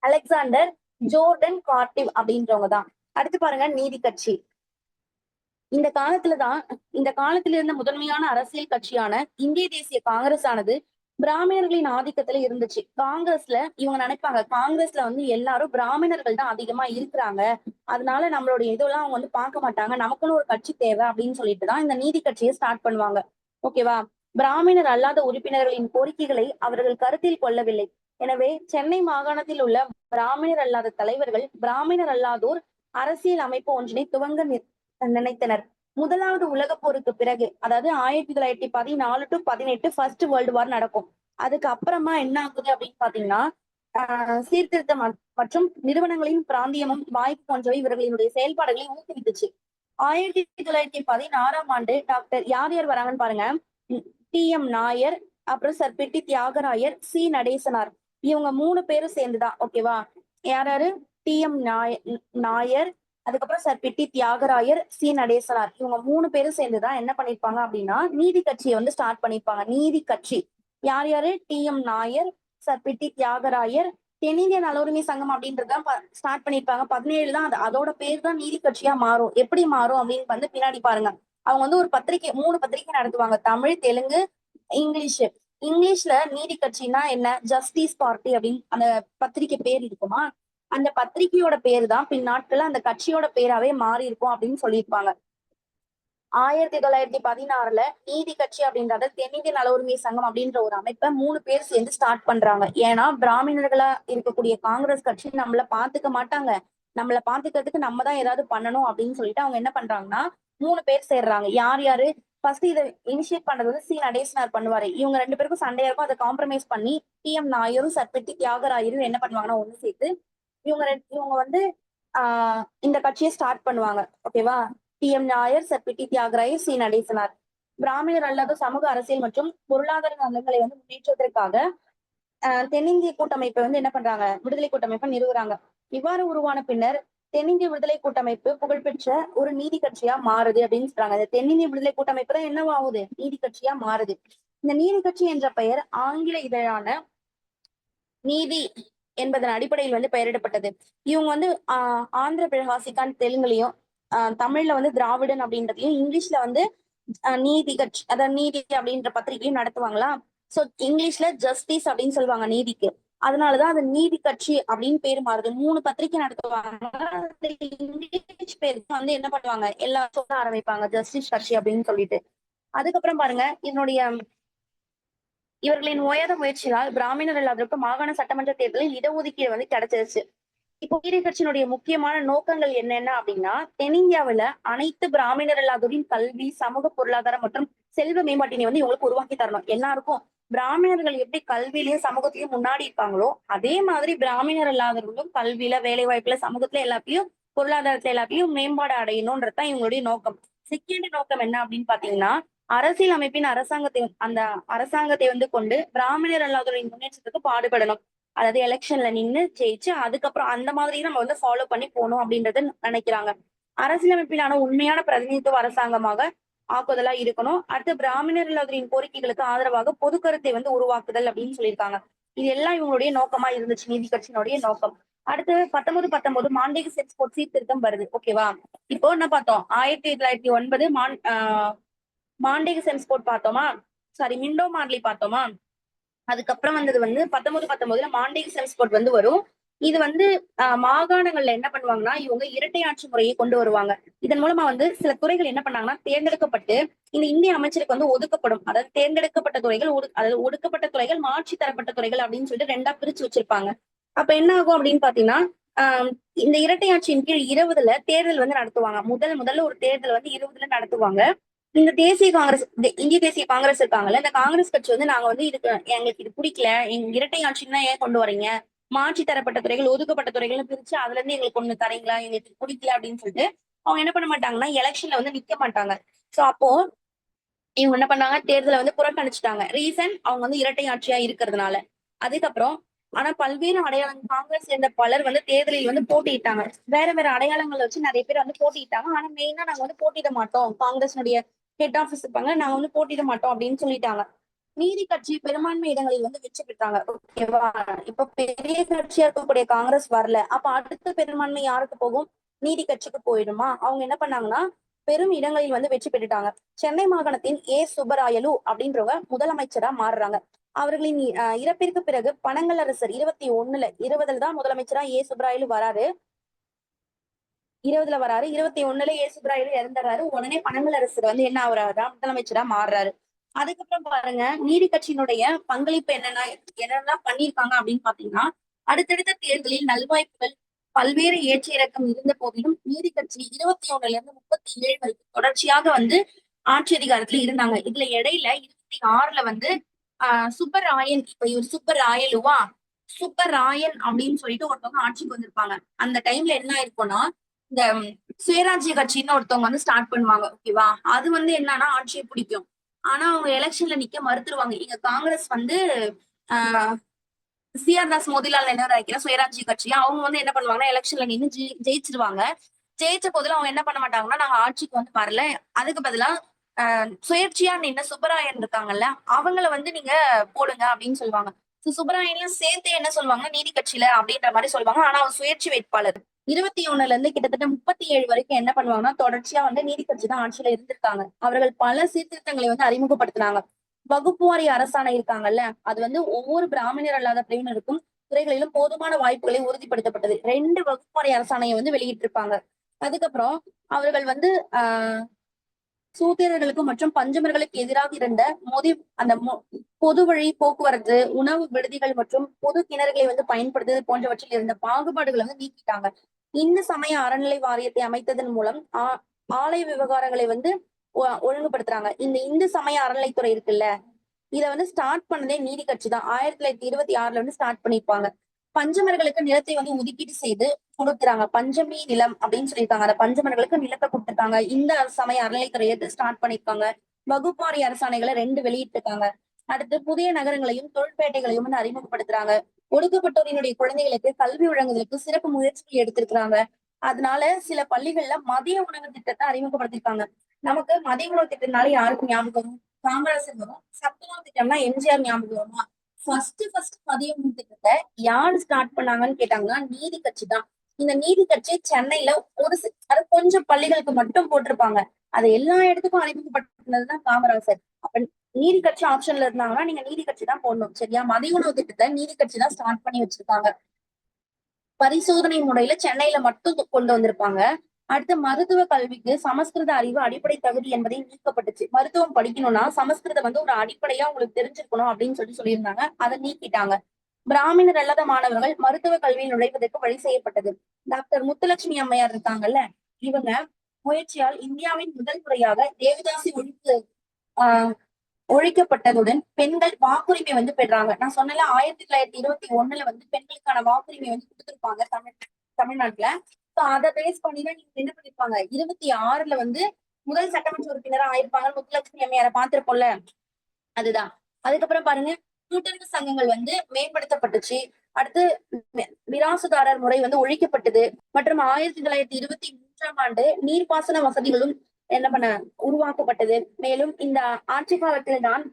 அலெக்சாண்டர் ஜோர்டன் கார்டிவ் அப்படின்றவங்க தான். அடுத்து பாருங்க நீதி கட்சி. இந்த காலத்துல இருந்த முதன்மையான அரசியல் கட்சியான இந்திய தேசிய காங்கிரஸ் ஆனது பிராமணர்களின் ஆதிக்கத்துல இருந்துச்சு. காங்கிரஸ்ல இவங்க நினைப்பாங்க காங்கிரஸ்ல வந்து எல்லாரும் பிராமணர்கள் தான் அதிகமா இருக்கிறாங்க, அதனால நம்மளுடைய இதெல்லாம் அவங்க வந்து பார்க்க மாட்டாங்க, நமக்குன்னு ஒரு கட்சி தேவை அப்படின்னு சொல்லிட்டுதான் இந்த நீதி கட்சியை ஸ்டார்ட் பண்ணுவாங்க. ஓகேவா? பிராமணர் அல்லாத உறுப்பினர்களின் கோரிக்கைகளை அவர்கள் கருத்தில் கொள்ளவில்லை. எனவே சென்னை மாகாணத்தில் உள்ள பிராமணர் அல்லாத தலைவர்கள் பிராமணர் அல்லாதோர் அரசியல் அமைப்பு ஒன்றினை துவங்க நினைத்தனர். முதலாவது உலக போருக்கு பிறகு, அதாவது 1914 to 18 ஃபர்ஸ்ட் வேர்ல்டு வார் நடக்கும். அதுக்கு அப்புறமா என்ன ஆகுது அப்படின்னு பாத்தீங்கன்னா சீர்திருத்தம் மற்றும் நிறுவனங்களின் பிராந்தியமும் வாய்ப்பு போன்றவை இவர்களினுடைய செயல்பாடுகளை ஊக்குவித்துச்சு. 1916ஆம் ஆண்டு டாக்டர் யார் யார் வராங்கன்னு பாருங்க. டி.எம். நாயர், அப்புறம் சர் பிட்டி தியாகராயர், சி. நடேசனார். இவங்க 3 பேரும் சேர்ந்துதான். ஓகேவா? யார் யாரு? டி.எம். நாயர், அதுக்கப்புறம் சர் பிட்டி தியாகராயர், சி. நடேசனார். இவங்க 3 பேரும் சேர்ந்துதான் என்ன பண்ணிருப்பாங்க அப்படின்னா நீதி கட்சியை வந்து ஸ்டார்ட் பண்ணிருப்பாங்க. நீதி கட்சி. யார் யாரு? டி.எம். நாயர், சர் பிட்டி தியாகராயர், தென்னிந்திய நலவுரிமை சங்கம் அப்படின்றதுதான் ஸ்டார்ட் பண்ணிருப்பாங்க. 17 தான் அதோட பேர் தான் நீதி கட்சியா மாறும். எப்படி மாறும் அப்படின்னு வந்து பின்னாடி பாருங்க. அவங்க வந்து ஒரு பத்திரிகை 3 பத்திரிகை நடத்துவாங்க. தமிழ், தெலுங்கு, இங்கிலீஷ். இங்கிலீஷ்ல நீதி கட்சின்னா என்ன? ஜஸ்டிஸ் பார்ட்டி அப்படின்னு அந்த பத்திரிகை பேர் இருக்குமா? அந்த பத்திரிகையோட பேரு தான் பின்னாட்கள்ல அந்த கட்சியோட பேராவே மாறி இருக்கும் அப்படின்னு சொல்லியிருப்பாங்க. 1916ல நீதி கட்சி அப்படின்றத தென்னிந்திய நல உரிமை சங்கம் அப்படின்ற ஒரு அமைப்பை 3 பேர் சேர்ந்து ஸ்டார்ட் பண்றாங்க. ஏன்னா பிராமணர்களா இருக்கக்கூடிய காங்கிரஸ் கட்சி நம்மள பாத்துக்க மாட்டாங்க. நம்மள பாத்துக்கிறதுக்கு நம்ம தான் ஏதாவது பண்ணணும் அப்படின்னு சொல்லிட்டு அவங்க என்ன பண்றாங்கன்னா 3 பேர் சேர்றாங்க. யார் யாரு? ஃபர்ஸ்ட் இதை இனிஷியேட் பண்றது வந்து சி. நடேசனார் பண்ணுவாரு. இவங்க 2 பேருக்கும் சண்டையா இருக்கும். அதை காம்ப்ரமைஸ் பண்ணி டி.எம். நாயரும் சர்பெட்டி தியாகராயரும் என்ன பண்ணுவாங்கன்னா ஒண்ணு சேர்த்து இவங்க வந்து இந்த கட்சியை ஸ்டார்ட் பண்ணுவாங்க. ஓகேவா? டி.எம். நாயர், சர் பிட்டி தியாகராயர், சி. நடேசனார். பிராமணர் அல்லாத சமூக அரசியல் மற்றும் பொருளாதார நலன்களை வந்து முன்னேற்றத்திற்காக தென்னிந்திய கூட்டமைப்பை வந்து என்ன பண்றாங்க? விடுதலை கூட்டமைப்பை நிறுவுறாங்க. இவ்வாறு உருவான பின்னர் தென்னிந்திய விடுதலை கூட்டமைப்பு புகழ்பெற்ற ஒரு நீதி கட்சியா மாறுது அப்படின்னு சொல்றாங்க. இந்த தென்னிந்திய விடுதலை கூட்டமைப்பு தான் என்னவாகுது? நீதி கட்சியா மாறுது. இந்த நீதி கட்சி என்ற பெயர் ஆங்கில இதழான நீதி என்பதன் அடிப்படையில் வந்து பெயரிடப்பட்டது. இவங்க வந்து ஆந்திர பிரகாசிக்கான் தெலுங்குலயும், தமிழ்ல வந்து திராவிடன் அப்படின்றதையும், இங்கிலீஷ்ல வந்து நீதி கட்சி, அதாவது நீதி அப்படின்ற பத்திரிகையும் நடத்துவாங்களா. சோ இங்கிலீஷ்ல ஜஸ்டிஸ் அப்படின்னு சொல்லுவாங்க நீதிக்கு. அதனாலதான் அது நீதி கட்சி அப்படின்னு பேர் மாறுது. 3 பத்திரிகை நடத்துவாங்க. இங்கிலீஷ் பேருக்கு வந்து என்ன பண்ணுவாங்க? எல்லாம் சொல்ல ஆரம்பிப்பாங்க ஜஸ்டிஸ் கட்சி அப்படின்னு சொல்லிட்டு. அதுக்கப்புறம் பாருங்க, இவர்களின் ஓயாத முயற்சியால் பிராமணர் அல்லாதவருக்கு மாகாண சட்டமன்ற தேர்தலில் இடஒதுக்கீடு வந்து கிடைச்சிருச்சு. இப்போ நீதி கட்சியினுடைய முக்கியமான நோக்கங்கள் என்னென்ன அப்படின்னா, தென்னிந்தியாவுல அனைத்து பிராமணர் அல்லாதோரின் கல்வி, சமூக பொருளாதாரம் மற்றும் செல்வ மேம்பாட்டினை வந்து இவங்களுக்கு உருவாக்கி தரணும். எல்லாருக்கும் பிராமணர்கள் எப்படி கல்வியிலயும் சமூகத்திலயும் முன்னாடி இருப்பாங்களோ அதே மாதிரி பிராமணர் அல்லாதவர்களும் கல்வியில, வேலை வாய்ப்புல, சமூகத்துல எல்லாத்தையும், பொருளாதாரத்துல எல்லாத்தையும் மேம்பாடு அடையணும்ன்றதுதான் இவங்களுடைய நோக்கம். செகண்ட் நோக்கம் என்ன அப்படின்னு பாத்தீங்கன்னா, அரசியல் அமைப்பின் அரசாங்கத்தை வந்து கொண்டு பிராமணர் அல்லாதோரின் முன்னேற்றத்துக்கு பாடுபடணும். அதாவது எலெக்ஷன்ல நின்னு ஜெயிச்சு அதுக்கப்புறம் அந்த மாதிரி நம்ம வந்து ஃபாலோ பண்ணி போகணும் அப்படின்றத நினைக்கிறாங்க. அரசியலமைப்பிலான உண்மையான பிரதிநிதித்துவ அரசாங்கமாக ஆக்குதலா இருக்கணும். அடுத்து பிராமணர் இல்லாதவரின் கோரிக்கைகளுக்கு ஆதரவாக பொது கருத்தை வந்து உருவாக்குதல் அப்படின்னு சொல்லியிருக்காங்க. இது எல்லாம் இவங்களுடைய நோக்கமா இருந்துச்சு, நீதி கட்சியினுடைய நோக்கம். அடுத்து 1919 மாண்டேகு செக்ஸ் கோட் சீர்திருத்தம் வருது. ஓகேவா? இப்போ என்ன பார்த்தோம்? 1909 மாண்டேகு சென்ஸ் கோட் பார்த்தோமா? சாரி, மிண்டோ மார்லி பார்த்தோமா? அதுக்கப்புறம் வந்தது வந்து 1919 மாண்டேகு சென்ஸ் கோட் வந்து வரும். இது வந்து மாகாணங்கள்ல என்ன பண்ணுவாங்கன்னா இவங்க இரட்டை ஆட்சி முறையை கொண்டு வருவாங்க. இதன் மூலமா வந்து சில துறைகள் என்ன பண்ணாங்கன்னா தேர்ந்தெடுக்கப்பட்டு இந்த இந்திய அமைச்சருக்கு வந்து ஒதுக்கப்படும். அதாவது தேர்ந்தெடுக்கப்பட்ட துறைகள், அதாவது ஒடுக்கப்பட்ட துறைகள், மாற்றி தரப்பட்ட துறைகள் அப்படின்னு சொல்லிட்டு 2ஆ பிரிச்சு வச்சிருப்பாங்க. அப்ப என்ன ஆகும் அப்படின்னு பாத்தீங்கன்னா, இந்த இரட்டை ஆட்சியின் கீழ் 20ல தேர்தல் வந்து நடத்துவாங்க. முதல்ல ஒரு தேர்தல் வந்து 20ல நடத்துவாங்க. இந்த தேசிய காங்கிரஸ், இந்திய தேசிய காங்கிரஸ் இருக்காங்கல்ல, இந்த காங்கிரஸ் கட்சி வந்து நாங்க வந்து எங்களுக்கு இது பிடிக்கல, எங்க இரட்டை ஆட்சின்னா ஏன் கொண்டு வரீங்க, மாற்றி தரப்பட்ட துறைகள், ஒதுக்கப்பட்ட துறைகள் பிரிச்சு அதுல இருந்து எங்களுக்கு ஒண்ணு தரீங்களா, எங்களுக்கு பிடிக்கல அப்படின்னு சொல்லிட்டு அவங்க என்ன பண்ண மாட்டாங்கன்னா எலெக்ஷன்ல வந்து நிக்க மாட்டாங்க. சோ அப்போ இவங்க என்ன பண்ணாங்க? தேர்தலை வந்து புறக்கணிச்சுட்டாங்க. ரீசன் அவங்க வந்து இரட்டை ஆட்சியா இருக்கிறதுனால. அதுக்கப்புறம் ஆனா பல்வேறு அடையாளம் காங்கிரஸ் சேர்ந்த பலர் வந்து தேர்தலில் வந்து போட்டியிட்டாங்க. வேற வேற அடையாளங்களை வச்சு நிறைய பேர் வந்து போட்டியிட்டாங்க. ஆனா மெயினா நாங்க வந்து போட்டியிட மாட்டோம், காங்கிரஸ்னுடைய ஹெட் ஆபீஸ் இருப்பாங்க, நாங்க வந்து போட்டியிட மாட்டோம் அப்படின்னு சொல்லிட்டாங்க. நீதி கட்சி பெரும்பான்மை இடங்களில் வந்து வெற்றி பெற்றாங்க. ஓகேவா? இப்ப பெரிய கட்சியா இருக்கக்கூடிய காங்கிரஸ் வரல, அப்ப அடுத்த பெரும்பான்மை யாருக்கு போகும்? நீதி கட்சிக்கு போயிடுமா? அவங்க என்ன பண்ணாங்கன்னா பெரும் இடங்களில் வந்து வெற்றி பெற்றுட்டாங்க. சென்னை மாகாணத்தின் சுப்பராயலு அப்படின்றவங்க முதலமைச்சரா மாறுறாங்க. அவர்களின் இறப்பிற்கு பிறகு பனங்கலரசர் 20 தான் முதலமைச்சரா சுப்பராயலு வராரு. 21ல சுப்பராயலு இறந்துறாரு. உடனே பனங்கலரசர் வந்து என்ன ஆகுறாருன்னா முதலமைச்சரா மாறுறாரு. அதுக்கப்புறம் பாருங்க, நீதி கட்சியினுடைய பங்களிப்பு என்னெல்லாம் பண்ணியிருக்காங்க அப்படின்னு பாத்தீங்கன்னா, அடுத்தடுத்த தேர்தலில் நல்வாய்ப்புகள் பல்வேறு ஏற்ற இறக்கம் இருந்த போதிலும் நீதி கட்சி 21ல இருந்து 37 வரைக்கும் தொடர்ச்சியாக வந்து ஆட்சி அதிகாரத்துல இருந்தாங்க. இதுல இடையில 26ல வந்து சுப்பராயன், இப்ப இவர் சுப்பராயலுவா, சுப்பராயன் அப்படின்னு சொல்லிட்டு ஒருத்தவங்க ஆட்சிக்கு வந்திருப்பாங்க. அந்த டைம்ல என்ன ஆயிருக்கும்னா இந்த சுயராஜ்ய கட்சின்னு ஒருத்தவங்க வந்து ஸ்டார்ட் பண்ணுவாங்க. ஓகேவா? அது வந்து என்னன்னா ஆட்சியை பிடிக்கும். ஆனா அவங்க எலெக்ஷன்ல நிக்க மறுத்துருவாங்க. இங்க காங்கிரஸ் வந்து ஆஹ் சி.ஆர். தாஸ் மோதிலால் நேரு நினைக்கிற சுயராஜ்ய கட்சி அவங்க வந்து என்ன பண்ணுவாங்கன்னா எலெக்ஷன்ல நின்னு ஜெயிச்சிருவாங்க. ஜெயிச்ச போதுல அவங்க என்ன பண்ண மாட்டாங்கன்னா நாங்க ஆட்சிக்கு வந்து வரல. அதுக்கு பதிலா சுயேட்சையா நின்ன சுப்பராயன் இருக்காங்கல்ல அவங்கள வந்து நீங்க போடுங்க அப்படின்னு சொல்லுவாங்க. சுப்பராயனையும் சேர்த்து என்ன சொல்லுவாங்கன்னா நீதி கட்சியில அப்படின்ற மாதிரி சொல்லுவாங்க. ஆனா அவர் சுயேட்சை வேட்பாளர். 21ல இருந்து கிட்டத்தட்ட 37 வரைக்கும் என்ன பண்ணுவாங்கன்னா தொடர்ச்சியா வந்து நீதி கட்சி தான் ஆட்சியில இருந்திருக்காங்க. அவர்கள் பல சீர்திருத்தங்களை வந்து அறிமுகப்படுத்தினாங்க. வகுப்புவாரி அரசாணை இருக்காங்கல்ல அது வந்து ஒவ்வொரு பிராமணர் அல்லாத பிரிவினருக்கும் துறைகளிலும் போதுமான வாய்ப்புகளை உறுதிப்படுத்தப்பட்டது. 2 வகுப்புவாரி அரசாணையை வந்து வெளியிட்டிருப்பாங்க. அதுக்கப்புறம் அவர்கள் வந்து ஆஹ் சூத்திரர்களுக்கு மற்றும் பஞ்சமர்களுக்கு எதிராக இருந்த மோதி அந்த பொது வழி போக்குவரத்து, உணவு விடுதிகள் மற்றும் பொது கிணறுகளை வந்து பயன்படுத்துவது போன்றவற்றில் இருந்த பாகுபாடுகளை வந்து நீக்கிட்டாங்க. இந்து சமய அறநிலை வாரியத்தை அமைத்ததன் மூலம் ஆலய விவகாரங்களை வந்து ஒழுங்குபடுத்துறாங்க. இந்த இந்து சமய அறநிலைத்துறை இருக்குல்ல இத வந்து ஸ்டார்ட் பண்ணதே நீதி கட்சி தான். 1926ல வந்து ஸ்டார்ட் பண்ணிருப்பாங்க. பஞ்சமர்களுக்கு நிலத்தை வந்து ஒதுக்கீடு செய்து கொடுக்குறாங்க. பஞ்சமி நிலம் அப்படின்னு சொல்லியிருக்காங்க. அந்த பஞ்சமர்களுக்கு நிலத்தை கொடுத்துருக்காங்க. இந்த சமய அறநிலைத்துறையை ஸ்டார்ட் பண்ணிருக்காங்க. வகுப்பாரி அரசாணைகளை 2 வெளியிட்டிருக்காங்க. அடுத்து புதிய நகரங்களையும் தொழிற்பேட்டைகளையும் வந்து அறிமுகப்படுத்துறாங்க. ஒடுக்கப்பட்டோரினுடைய குழந்தைகளுக்கு கல்வி வழங்குவதற்கு சிறப்பு முயற்சிகள் எடுத்திருக்கிறாங்க. அதனால சில பள்ளிகள்ல மதிய உணவு திட்டத்தை அறிமுகப்படுத்திருக்காங்க. நமக்கு மதிய உணவு திட்டத்தினால யாருக்கும் ஞாபகம் வரும்? காமராசர் வரும். சத்துணவு திட்டம்னா எம்ஜிஆர் ஞாபகம் வருமா? ஃபர்ஸ்ட் மதிய உணவு திட்டத்தை யாரு ஸ்டார்ட் பண்ணாங்கன்னு கேட்டாங்கன்னா நீதி கட்சி தான். இந்த நீதி கட்சி சென்னையில அது கொஞ்சம் பள்ளிகளுக்கு மட்டும் போட்டிருப்பாங்க. அதை எல்லா இடத்துக்கும் அறிமுகப்படுத்தினதுதான் காமராசர். அப்ப நீதி கட்சி ஆப்ஷன்ல இருந்தாங்கன்னா நீங்க நீதி கட்சி தான் போடணும். சரியா? மதிய உணவு திட்டத்தை நீதி கட்சி தான் ஸ்டார்ட் பண்ணி வச்சிருக்காங்க. பரிசோதனை முறையில சென்னையில மட்டும் கொண்டு வந்திருப்பாங்க. அடுத்து மருத்துவ கல்விக்கு சமஸ்கிருத அறிவு அடிப்படை தகுதி என்பதை நீக்கப்பட்டுச்சு. மருத்துவம் படிக்கணும்னா சமஸ்கிருதம் வந்து ஒரு அடிப்படையா உங்களுக்கு தெரிஞ்சிருக்கணும் அப்படின்னு சொல்லியிருந்தாங்க. அதை நீக்கிட்டாங்க. பிராமணர் அல்லாத மாணவர்கள் மருத்துவ கல்வியில் நுழைவதற்கு வழி செய்யப்பட்டது. டாக்டர் முத்துலட்சுமி அம்மையார் இருக்காங்கல்ல இவங்க முயற்சியால் இந்தியாவின் முதல் முறையாக தேவதாசி ஒழிப்பு ஆஹ் ஒழிக்கப்பட்டதுடன் பெண்கள் வாக்குரிமை வந்து பெறாங்க. நான் சொன்னல 1921ல வந்து பெண்களுக்கான வாக்குரிமை வந்து கொடுத்திருப்பாங்க தமிழ்நாட்டுல. அதை பேஸ் பண்ணிதான் நீங்க என்ன பண்ணிருப்பாங்க 26ல வந்து முதல் சட்டமன்ற உறுப்பினரா ஆயிருப்பாங்க. முத்துலட்சுமி அம்மையார பார்த்திருப்போம்ல அதுதான். அதுக்கப்புறம் பாருங்க கூட்டுறவு சங்கங்கள் வந்து மேம்படுத்தப்பட்டுச்சு. அடுத்து மிராசுதாரர் முறை வந்து ஒழிக்கப்பட்டது. மற்றும் 1923ஆம் ஆண்டு நீர்ப்பாசன வசதிகளும் என்ன பண்ண உருவாக்கப்பட்டது. மேலும் இந்த ஆட்சி காலத்தில் தான்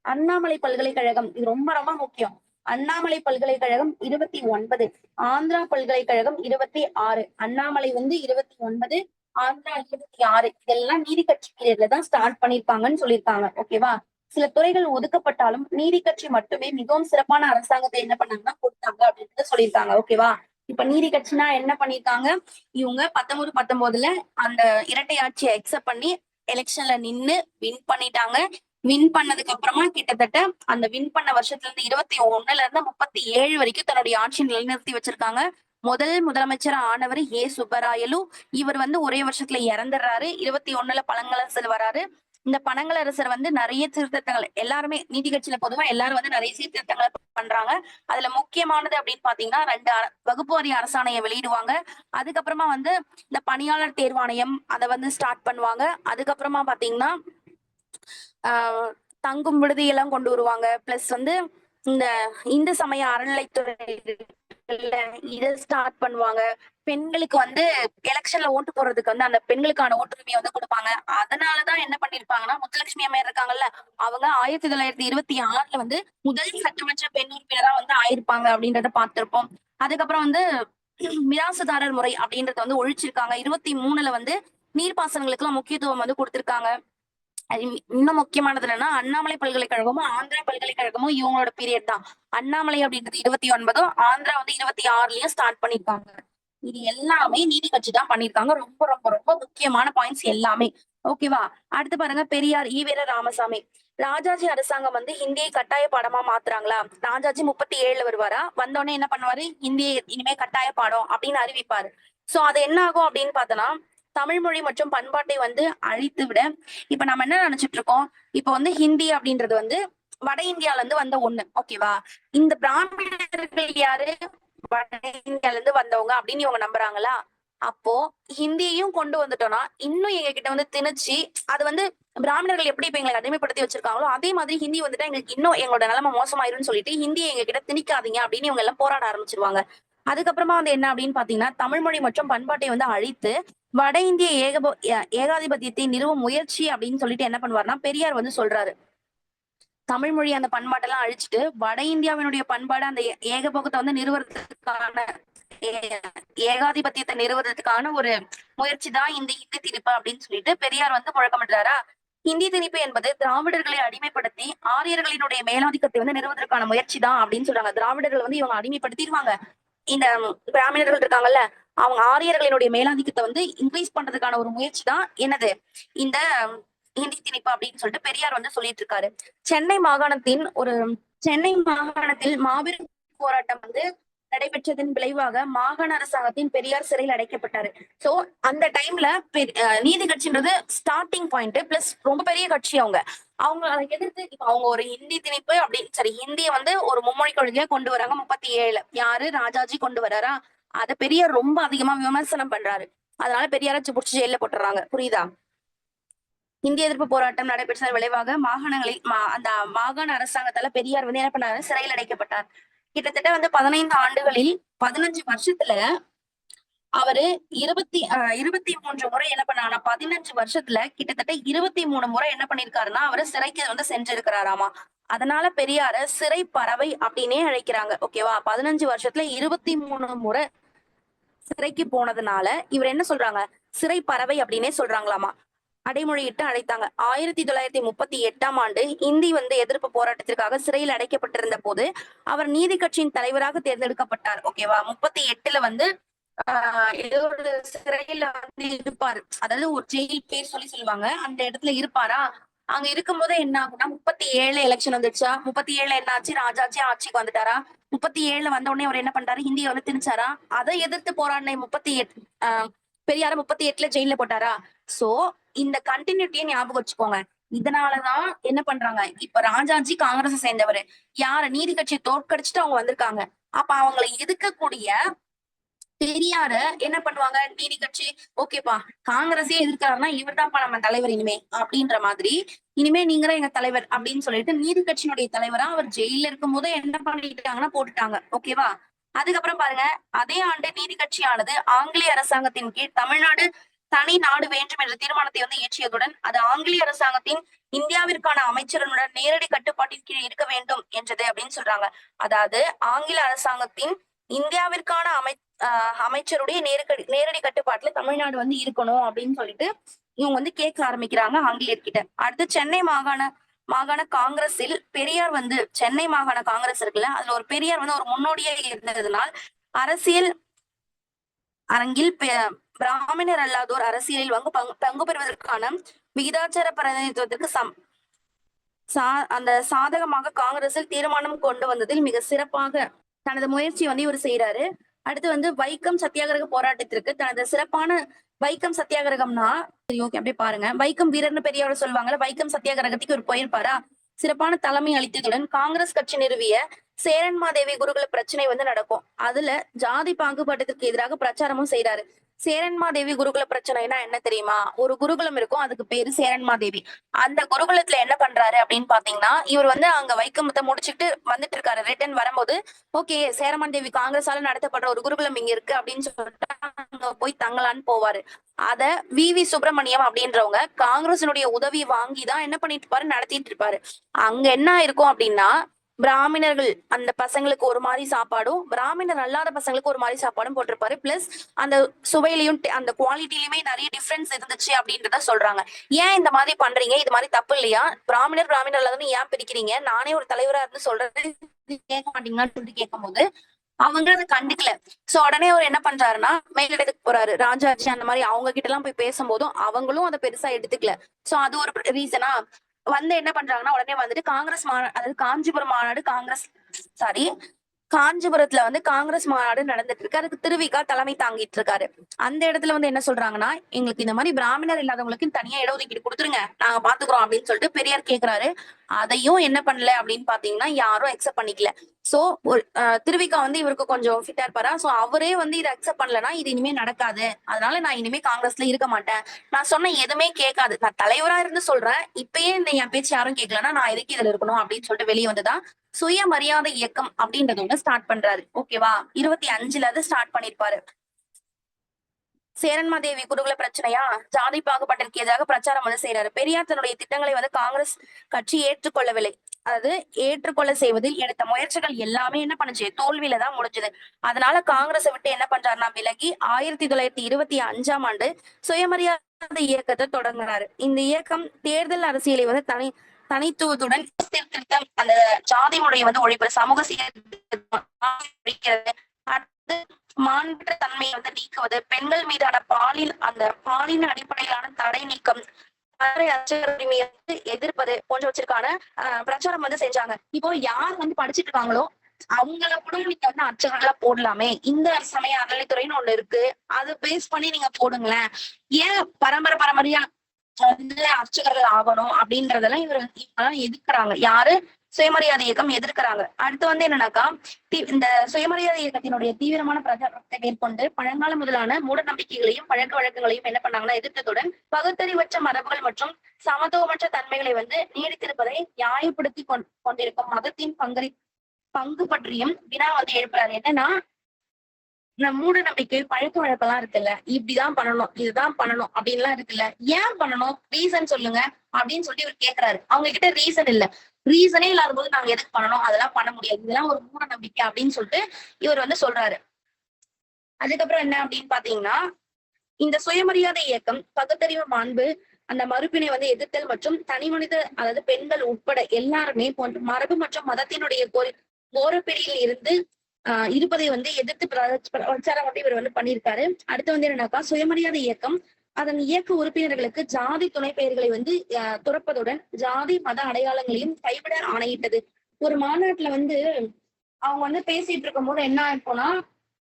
அண்ணாமலை பல்கலைக்கழகம் இது ரொம்ப ரொம்ப முக்கியம். அண்ணாமலை பல்கலைக்கழகம் 29, ஆந்திரா பல்கலைக்கழகம் 26. அண்ணாமலை வந்து 29, ஆந்திரா 26. இதெல்லாம் நீதி கட்சி பீரியட்ல தான் ஸ்டார்ட் பண்ணிருப்பாங்கன்னு சொல்லியிருக்காங்க. ஓகேவா? சில துறைகள் ஒதுக்கப்பட்டாலும் நீதி கட்சி மட்டுமே மிகவும் சிறப்பான அரசாங்கத்தை என்ன பண்ணாங்கன்னா கொடுத்தாங்க அப்படின்றத சொல்லியிருக்காங்க. ஓகேவா? இப்ப நீதி கட்சினா என்ன பண்ணிருக்காங்க இவங்க 1919ல அந்த இரட்டை ஆட்சியை அக்செப்ட் பண்ணி எலெக்ஷன்ல நின்னு வின் பண்ணிட்டாங்க. வின் பண்ணதுக்கு அப்புறமா கிட்டத்தட்ட அந்த வின் பண்ண வருஷத்துல இருந்து 21ல இருந்து 37 வரைக்கும் தன்னுடைய ஆட்சி நிலைநிறுத்தி வச்சிருக்காங்க. முதலமைச்சர் ஆனவர் சுப்பராயலு. இவர் வந்து ஒரே வருஷத்துல இறந்துடுறாரு. 21ல பழங்களரசர் வராரு. இந்த பனங்களரசர் வந்து நிறைய சீர்திருத்தங்கள் எல்லாருமே நீதி கட்சியில பொதுவா எல்லாரும் வந்து நிறைய சீர்திருத்தங்களை பண்றாங்க. அதுல முக்கியமானது அப்படின்னு பாத்தீங்கன்னா 2 வகுப்புவாரி அரசாணையை வெளியிடுவாங்க. அதுக்கப்புறமா வந்து இந்த பணியாளர் தேர்வாணையம் அதை வந்து ஸ்டார்ட் பண்ணுவாங்க. அதுக்கப்புறமா பாத்தீங்கன்னா ஆஹ் தங்கும் விடுதியெல்லாம் கொண்டு வருவாங்க. பிளஸ் வந்து இந்த இந்து சமய அறநிலைத்துறை இதை ஸ்டார்ட் பண்ணுவாங்க. பெண்களுக்கு வந்து எலெக்ஷன்ல ஓட்டு போடுறதுக்கு வந்து அந்த பெண்களுக்கான ஓட்டுரிமையை வந்து கொடுப்பாங்க. அதனாலதான் என்ன பண்ணிருப்பாங்கன்னா முத்துலட்சுமி அம்மையார் இருக்காங்கல்ல அவங்க 1926ல வந்து முதல் சட்டமன்ற பெண் உறுப்பினரா வந்து ஆயிருப்பாங்க அப்படின்றத பார்த்திருப்போம். அதுக்கப்புறம் வந்து மிராசுதாரர் முறை அப்படின்றத வந்து ஒழிச்சிருக்காங்க. 23ல வந்து நீர்ப்பாசனங்களுக்கு எல்லாம் முக்கியத்துவம் வந்து கொடுத்திருக்காங்க. இன்னும் முக்கியமானது என்னன்னா அண்ணாமலை பல்கலைக்கழகமும் ஆந்திரா பல்கலைக்கழகமும் இவங்களோட பீரியட் தான். அண்ணாமலை அப்படின்றது 29, ஆந்திரா வந்து 26லயும் ஸ்டார்ட் பண்ணிருக்காங்க. இது எல்லாமே நீதி கட்சி தான் பண்ணிருக்காங்க. ரொம்ப ரொம்ப ரொம்ப முக்கியமான பாயிண்ட்ஸ் எல்லாமே. ஓகேவா? அடுத்து பாருங்க பெரியார் ஈவேர ராமசாமி. ராஜாஜி அரசாங்கம் வந்து ஹிந்தியை கட்டாய பாடமா மாத்துறாங்களா? ராஜாஜி 37ல வருவாரா? வந்தோடனே என்ன பண்ணுவாரு? ஹிந்தியை இனிமே கட்டாய பாடம் அப்படின்னு அறிவிப்பாரு. சோ அது என்ன ஆகும் அப்படின்னு பார்த்தோம்னா தமிழ் மொழி மற்றும் பண்பாட்டை வந்து அழித்து விட இப்ப நம்ம என்ன நினைச்சிட்டு இருக்கோம் இப்ப வந்து ஹிந்தி அப்படின்றது வந்து வட இந்தியால இருந்து வந்த ஒண்ணு. ஓகேவா? இந்த பிராமணர்கள் யாரு? வட இந்தியால இருந்து வந்தவங்க அப்படின்னு இவங்க நம்புறாங்களா? அப்போ ஹிந்தியையும் கொண்டு வந்துட்டோம்னா இன்னும் எங்க கிட்ட வந்து திணிச்சு அது வந்து பிராமணர்கள் எப்படி இப்ப எங்களை அடிமைப்படுத்தி வச்சிருக்காங்களோ அதே மாதிரி ஹிந்தி வந்துட்டா எங்களுக்கு இன்னும் எங்களோட நிலைமை மோசமாயிரும்னு சொல்லிட்டு ஹிந்தியை எங்க கிட்ட திணிக்காதீங்க அப்படின்னு இவங்க எல்லாம் போராட ஆரம்பிச்சிருவாங்க. அதுக்கப்புறமா வந்து என்ன அப்படின்னு பாத்தீங்கன்னா தமிழ் மொழி மற்றும் பண்பாட்டை வந்து அழித்து வட இந்திய ஏகாதிபத்தியத்தை நிறுவும் முயற்சி அப்படின்னு சொல்லிட்டு என்ன பண்ணுவாருன்னா பெரியார் வந்து சொல்றாரு. தமிழ் மொழி அந்த பண்பாட்டெல்லாம் அழிச்சிட்டு வட இந்தியாவினுடைய பண்பாடு அந்த ஏகபோகத்தை வந்து நிறுவனத்துக்கான ஏகாதிபத்தியத்தை நிறுவனத்துக்கான ஒரு முயற்சி தான் இந்த இந்தி திணிப்பு அப்படின்னு சொல்லிட்டு பெரியார் வந்து முழக்கமிடுறாரா. இந்தி திணிப்பு என்பது திராவிடர்களை அடிமைப்படுத்தி ஆரியர்களினுடைய மேலாதிக்கத்தை வந்து நிறுவதற்கான முயற்சி தான் அப்படின்னு சொல்றாங்க. திராவிடர்கள் வந்து இவங்க அடிமைப்படுத்திடுவாங்க. இந்த பிராமணர்கள் இருக்காங்கல்ல அவங்க ஆரியர்களினுடைய மேலாதிக்கத்தை வந்து இன்க்ரீஸ் பண்றதுக்கான ஒரு முயற்சி தான் என்னது இந்த இந்தி திணிப்பு அப்படின்னு சொல்லிட்டு பெரியார் வந்து சொல்லிட்டு இருக்காரு. சென்னை மாகாணத்தில் மாபெரும் போராட்டம் வந்து நடைபெற்றதன் விளைவாக மாகாண அரசாங்கத்தின் பெரியார் சிறையில் அடைக்கப்பட்டாரு. சோ அந்த டைம்ல நீதி கட்சின்றது ஸ்டார்டிங் பாயிண்ட் பிளஸ் ரொம்ப பெரிய கட்சி அவங்க அதை எதிர்த்து இப்ப அவங்க ஒரு ஹிந்தி திணிப்பு அப்படின்னு சரி ஹிந்தியை வந்து ஒரு மும்மொழி கொள்கையா கொண்டு வராங்க 37 யாரு ராஜாஜி கொண்டு வராரா. அத பெரியார் ரொம்ப அதிகமா விமர்சனம் பண்றாரு. அதனால பெரியார புடிச்சு ஜெயில போட்டுறாங்க. புரியுதா. இந்திய எதிர்ப்பு போராட்டம் நடைபெற்ற விளைவாக மாகாணங்களில் அந்த மாகாண அரசாங்கத்தால பெரியார் வந்து என்ன பண்ணாரு சிறையில் அடைக்கப்பட்டார். கிட்டத்தட்ட வந்து 15 ஆண்டுகளில் 15 வருஷத்துல அவரு 23 முறை என்ன பண்ணாருன்னா 15 வருஷத்துல கிட்டத்தட்ட 23 முறை என்ன பண்ணிருக்காருன்னா அவரு சிறைக்கு வந்து சென்றிருக்கிறாராமா. அதனால பெரியார சிறை பறவை அப்படின்னே அழைக்கிறாங்க. ஓகேவா. 15 வருஷத்துல 23 முறை சிறைக்கு போனதுனால இவர் என்ன சொல்றாங்க சிறை பறவை அப்படின்னே சொல்றாங்களாமா. அடைமொழியிட்டு அழைத்தாங்க. 1938ஆம் ஆண்டு இந்தி வந்து எதிர்ப்பு போராட்டத்திற்காக சிறையில் அடைக்கப்பட்டிருந்த போது அவர் நீதி கட்சியின் தலைவராக தேர்ந்தெடுக்கப்பட்டார். ஓகேவா. 38ல வந்து ஏதோ ஒரு சிறையில வந்து இருப்பாரு. அதாவது ஒரு ஜெயில் பேர் சொல்லுவாங்க. அந்த இடத்துல இருப்பாரா. அங்க இருக்கும்போது என்ன ஆகும்னா 37 எலெக்ஷன் வந்துச்சா. 37 என்ன ஆச்சு ராஜாஜி ஆட்சிக்கு வந்துட்டாரா. 37 வந்த உடனே அவர் என்ன பண்றாரு ஹிந்தியை வந்து திணிச்சாரா. அதை எதிர்த்து போராடின 38 பெரியார 38ல ஜெயில போட்டாரா. சோ இந்த கண்டினியூட்டியை ஞாபகம் வச்சுக்கோங்க. இதனாலதான் என்ன பண்றாங்க இப்ப ராஜாஜி காங்கிரஸ் சேர்ந்தவர் யார நீதி கட்சியை தோற்கடிச்சுட்டு அவங்க வந்திருக்காங்க. அப்ப அவங்களை எதிர்க்கக்கூடிய பெரியார என்ன பண்ணுவாங்க நீதி கட்சி ஓகேப்பா காங்கிரஸே எதிர்க்கிறாருன்னா இவர் தான்ப்பா நம்ம தலைவர் இனிமே அப்படின்ற மாதிரி இனிமே நீங்க தான் எங்க தலைவர் அப்படின்னு சொல்லிட்டு நீதி கட்சியினுடைய தலைவரா அவர் ஜெயில இருக்கும் போது என்ன பண்ணிட்டாங்கன்னா போட்டுட்டாங்க. ஓகேவா. அதுக்கப்புறம் பாருங்க அதே ஆண்டு நீதி கட்சியானது ஆங்கிலேய அரசாங்கத்தின் கீழ் தமிழ்நாடு தனி நாடு வேண்டும் என்ற தீர்மானத்தை வந்து இயற்றியதுடன் அது ஆங்கிலேய அரசாங்கத்தின் இந்தியாவிற்கான அமைச்சருடன் நேரடி கட்டுப்பாட்டின் கீழ் இருக்க வேண்டும் என்றது அப்படின்னு சொல்றாங்க. அதாவது ஆங்கில அரசாங்கத்தின் இந்தியாவிற்கான அமைச்சருடைய நேரடி கட்டுப்பாட்டுல தமிழ்நாடு வந்து இருக்கணும் அப்படின்னு சொல்லிட்டு இவங்க வந்து கேட்க ஆரம்பிக்கிறாங்க ஆங்கிலேயர்கிட்ட. அடுத்து சென்னை மாகாண காங்கிரஸில் பெரியார் வந்து சென்னை மாகாண காங்கிரஸ் இருக்குல்ல அதுல ஒரு பெரியார் வந்து ஒரு முன்னோடியா இருந்ததுனால் அரசியல் அரங்கில் பிராமணர் அல்லாதோர் அரசியலில் வந்து பங்கு பெறுவதற்கான விகிதாச்சார பிரதிநிதித்துவத்திற்கு அந்த சாதகமாக காங்கிரஸில் தீர்மானம் கொண்டு வந்ததில் மிக சிறப்பாக தனது முயற்சி வந்து இவர் செய்யறாரு. அடுத்து வந்து வைக்கம் சத்தியாகிரக போராட்டத்திற்கு தனது சிறப்பான வைக்கம் சத்தியாகிரகம்னா ஓகே அப்படியே பாருங்க. வைக்கம் வீரர்னு பெரியவர் சொல்லுவாங்கல்ல வைக்கம் சத்தியாகிரகத்துக்கு இவர் போயிருப்பாரா. சிறப்பான தலைமை அளித்ததுடன் காங்கிரஸ் கட்சி நிறுவிய சேரன்மாதேவி குருகுல பிரச்சனை வந்து நடக்கும். அதுல ஜாதி பாகுபாட்டத்திற்கு எதிராக பிரச்சாரமும் செய்யறாரு. சேரன்மாதேவி குருகுல பிரச்சனைனா என்ன தெரியுமா. ஒரு குருகுலம் இருக்கும் அதுக்கு பேரு சேரன்மாதேவி. அந்த குருகுலத்துல என்ன பண்றாரு அப்படின்னு பாத்தீங்கன்னா இவர் வந்து அங்க வைக்கமத்தை முடிச்சுட்டு வந்துட்டு இருக்காரு. ரிட்டர்ன் வரும்போது ஓகே சேரன்மாதேவி காங்கிரஸால நடத்தப்படுற ஒரு குருகுலம் இங்க இருக்கு அப்படின்னு சொல்லிட்டு அங்க போய் தங்கலான்னு போவாரு. அத வி சுப்பிரமணியம் அப்படின்றவங்க காங்கிரசினுடைய உதவி வாங்கிதான் என்ன பண்ணிட்டு இருப்பாரு நடத்திட்டு இருப்பாரு. அங்க என்ன இருக்கும் அப்படின்னா பிராமணர்கள் அந்த பசங்களுக்கு ஒரு மாதிரி சாப்பாடும் பிராமணர் அல்லாத பசங்களுக்கு ஒரு மாதிரி சாப்பாடும் போட்டிருப்பாரு. பிளஸ் அந்த சுவையிலையும் அந்த குவாலிட்டிலயுமே நிறைய டிஃபரன்ஸ் இருந்துச்சு அப்படின்றத சொல்றாங்க. ஏன் இந்த மாதிரி பண்றீங்க இது மாதிரி தப்பு இல்லையா. பிராமணர் அல்லாதன்னு ஏன் பிரிக்கிறீங்க. நானே ஒரு தலைவரா இருந்து சொல்றது கேட்க மாட்டீங்களான்னு சொல்லிட்டு கேட்கும் போது அவங்க அதை கண்டுக்கல. சோ உடனே அவர் என்ன பண்றாருன்னா மேலிடத்துக்கு போறாரு. ராஜாஜி அந்த மாதிரி அவங்க கிட்ட எல்லாம் போய் பேசும்போதும் அவங்களும் அதை பெருசா எடுத்துக்கல. சோ அது ஒரு ரீசனா வந்து என்ன பண்றாங்கன்னா உடனே வந்துட்டு காங்கிரஸ் அதாவது காஞ்சிபுரம் மாநாடு காஞ்சிபுரத்துல வந்து காங்கிரஸ் மாநாடு நடந்துட்டு இருக்கு. அதுக்கு திருவிக்கா தலைமை தாங்கிட்டு இருக்காரு. அந்த இடத்துல வந்து என்ன சொல்றாங்கன்னா எங்களுக்கு இந்த மாதிரி பிராமணர் இல்லாதவங்களுக்கு தனியா இடஒதுக்கீடு கொடுத்துருங்க நாங்க பாத்துக்கிறோம் அப்படின்னு சொல்லிட்டு பெரியார் கேக்குறாரு. அதையும் என்ன பண்ணல அப்படின்னு பாத்தீங்கன்னா யாரும் அக்செப்ட் பண்ணிக்கல. சோ திருவிக்கா வந்து இவருக்கு கொஞ்சம் ஃபிட்டா இருப்பாரா. சோ அவரே வந்து இதை அக்செப்ட் பண்ணலன்னா இது இனிமே நடக்காது. அதனால நான் இனிமே காங்கிரஸ்ல இருக்க மாட்டேன். நான் சொன்ன எதுவுமே கேட்காது. நான் தலைவரா இருந்து சொல்றேன். இப்பயே இந்த என் பேச்சு யாரும் கேட்கலன்னா நான் எதுக்கு இதுல இருக்கணும் அப்படின்னு சொல்லிட்டு வெளியே வந்துதான் சுயமரியாதை இயக்கம் அப்படின்றத ஒண்ணு ஸ்டார்ட் பண்றாரு. ஓகேவா? 25ல அது ஸ்டார்ட் பண்ணிருப்பாரு. சேரன்மாதேவி குருகுல பிரச்சனையா, ஜாதி பாகுபாட்டிற்கு எதிராக பிரச்சாரம் வந்து செய்யறாரு. பெரியார் தன்னுடைய திட்டங்களை வந்து காங்கிரஸ் கட்சி ஏற்றுக்கொள்ளவில்லை. அதாவது ஏற்றுக்கொள்ள செய்வதில் எடுத்த முயற்சிகள் எல்லாமே என்ன பண்ணுச்சு, தோல்வியில தான் முடிஞ்சது. அதனால காங்கிரஸை விட்டு என்ன பண்றாருன்னா விலகி 1925ஆம் ஆண்டு சுயமரியாதை இயக்கத்தை தொடங்கினாரு. இந்த இயக்கம் தேர்தல் அரசியலை வந்து தனித்துவத்துடன் சீர்திருத்தம், அந்த ஜாதி முறையை வந்து ஒழிப்பு, சமூக சீர்திருத்தம், மாண்பற்ற தன்மையை வந்து நீக்குவது, பெண்கள் மீதான பாலின அடிப்படையிலான தடை நீக்கம், உரிமையை வந்து எதிர்ப்பது போன்றவற்றிற்கான பிரச்சாரம் வந்து செஞ்சாங்க. இப்போ யார் வந்து படிச்சுட்டு இருக்காங்களோ அவங்கள கூட நீங்க வந்து அர்ச்சகர்களா போடலாமே. இந்த சமய அறநிலைத்துறைன்னு ஒண்ணு இருக்கு, அது பேஸ் பண்ணி நீங்க போடுங்களேன். ஏன் பரம்பரையா வந்து அர்ச்சகர்கள் ஆகணும் அப்படின்றதெல்லாம் இவரெல்லாம் எதிர்க்கிறாங்க. யாரு? சுயமரியாதை இயக்கம் எதிர்க்கிறாங்க. அடுத்து வந்து என்னன்னாக்கா, இந்த சுயமரியாதை இயக்கத்தினுடைய தீவிரமான பிரச்சாரத்தை மேற்கொண்டு பழங்கால முதலான மூட நம்பிக்கைகளையும் பழக்க வழக்கங்களையும் என்ன பண்ணாங்கன்னா எதிர்த்ததுடன் பகுத்தறிவற்ற மரபுகள் மற்றும் சமத்துவமற்ற தன்மைகளை வந்து நீடித்திருப்பதை நியாயப்படுத்தி கொண்டிருக்கும் மதத்தின் பங்கு பற்றியும் வினா வந்து எழுப்புறாரு. என்னன்னா, மூட நம்பிக்கை பழக்க வழக்கம்லாம் இருக்குல்ல, இப்படிதான் பண்ணணும், இதுதான் பண்ணணும் அப்படின்லாம் இருக்குல்ல, ஏன் பண்ணணும், ரீசன் சொல்லுங்க அப்படின்னு சொல்லி இவர் கேக்குறாரு. அவங்க கிட்ட ரீசன் இல்ல. ரீசனே இல்லாத போது நாங்க எதுக்கு பண்ணணும், அதெல்லாம் பண்ண முடியாது, இதெல்லாம் ஒரு மூட நம்பிக்கை அப்படின்னு சொல்லிட்டு இவர் வந்து சொல்றாரு. அதுக்கப்புறம் என்ன அப்படின்னு பாத்தீங்கன்னா, இந்த சுயமரியாதை இயக்கம் பகுத்தறிவு மாண்பு, அந்த மறுப்பினை வந்து எதிர்த்தல் மற்றும் தனி மனித, அதாவது பெண்கள் உட்பட எல்லாருமே போன்ற மரபு மற்றும் மதத்தினுடைய கோரப்பிடியில் இருந்து இருப்பதை வந்து எதிர்த்து பிரச்சாரம் வந்து இவர் வந்து பண்ணியிருக்காரு. அடுத்து வந்து என்னன்னாக்கா, சுயமரியாதை இயக்கம் அதன் இயக்க உறுப்பினர்களுக்கு ஜாதி துணை பெயர்களை வந்து துறப்பதுடன் ஜாதி மத அடையாளங்களையும் கைவிட ஆணையிட்டது. ஒரு மாநாட்டுல வந்து அவங்க வந்து பேசிட்டு இருக்கும் போது என்ன ஆயிருக்கும்னா,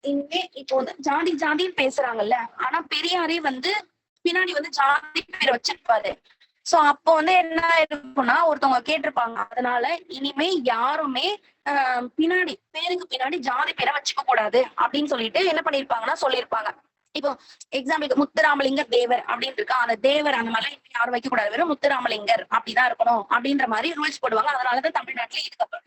இனிமே இப்போ ஜாதின்னு பேசுறாங்கல்ல, ஆனா பெரியாரே வந்து பின்னாடி வந்து ஜாதி பேர் வச்சிருப்பாரு. சோ அப்போ வந்து என்ன இருக்கும்னா, ஒருத்தவங்க கேட்டிருப்பாங்க, அதனால இனிமே யாருமே பின்னாடி பேருக்கு பின்னாடி ஜாதி பேரை வச்சுக்க கூடாது அப்படின்னு சொல்லிட்டு என்ன பண்ணிருப்பாங்கன்னா சொல்லியிருப்பாங்க. இப்போ எக்ஸாம்பிளுக்கு முத்துராமலிங்கர் தேவர் அப்படின்னு இருக்கா, அந்த தேவர் அந்த மாதிரி யாரும் வைக்க கூடாது, வெறும் முத்துராமலிங்கர் அப்படிதான் இருக்கணும் அப்படின்ற மாதிரி ரூல்ஸ் போடுவாங்க. அதனாலதான் தமிழ்நாட்டுல இதுக்கப்புறம்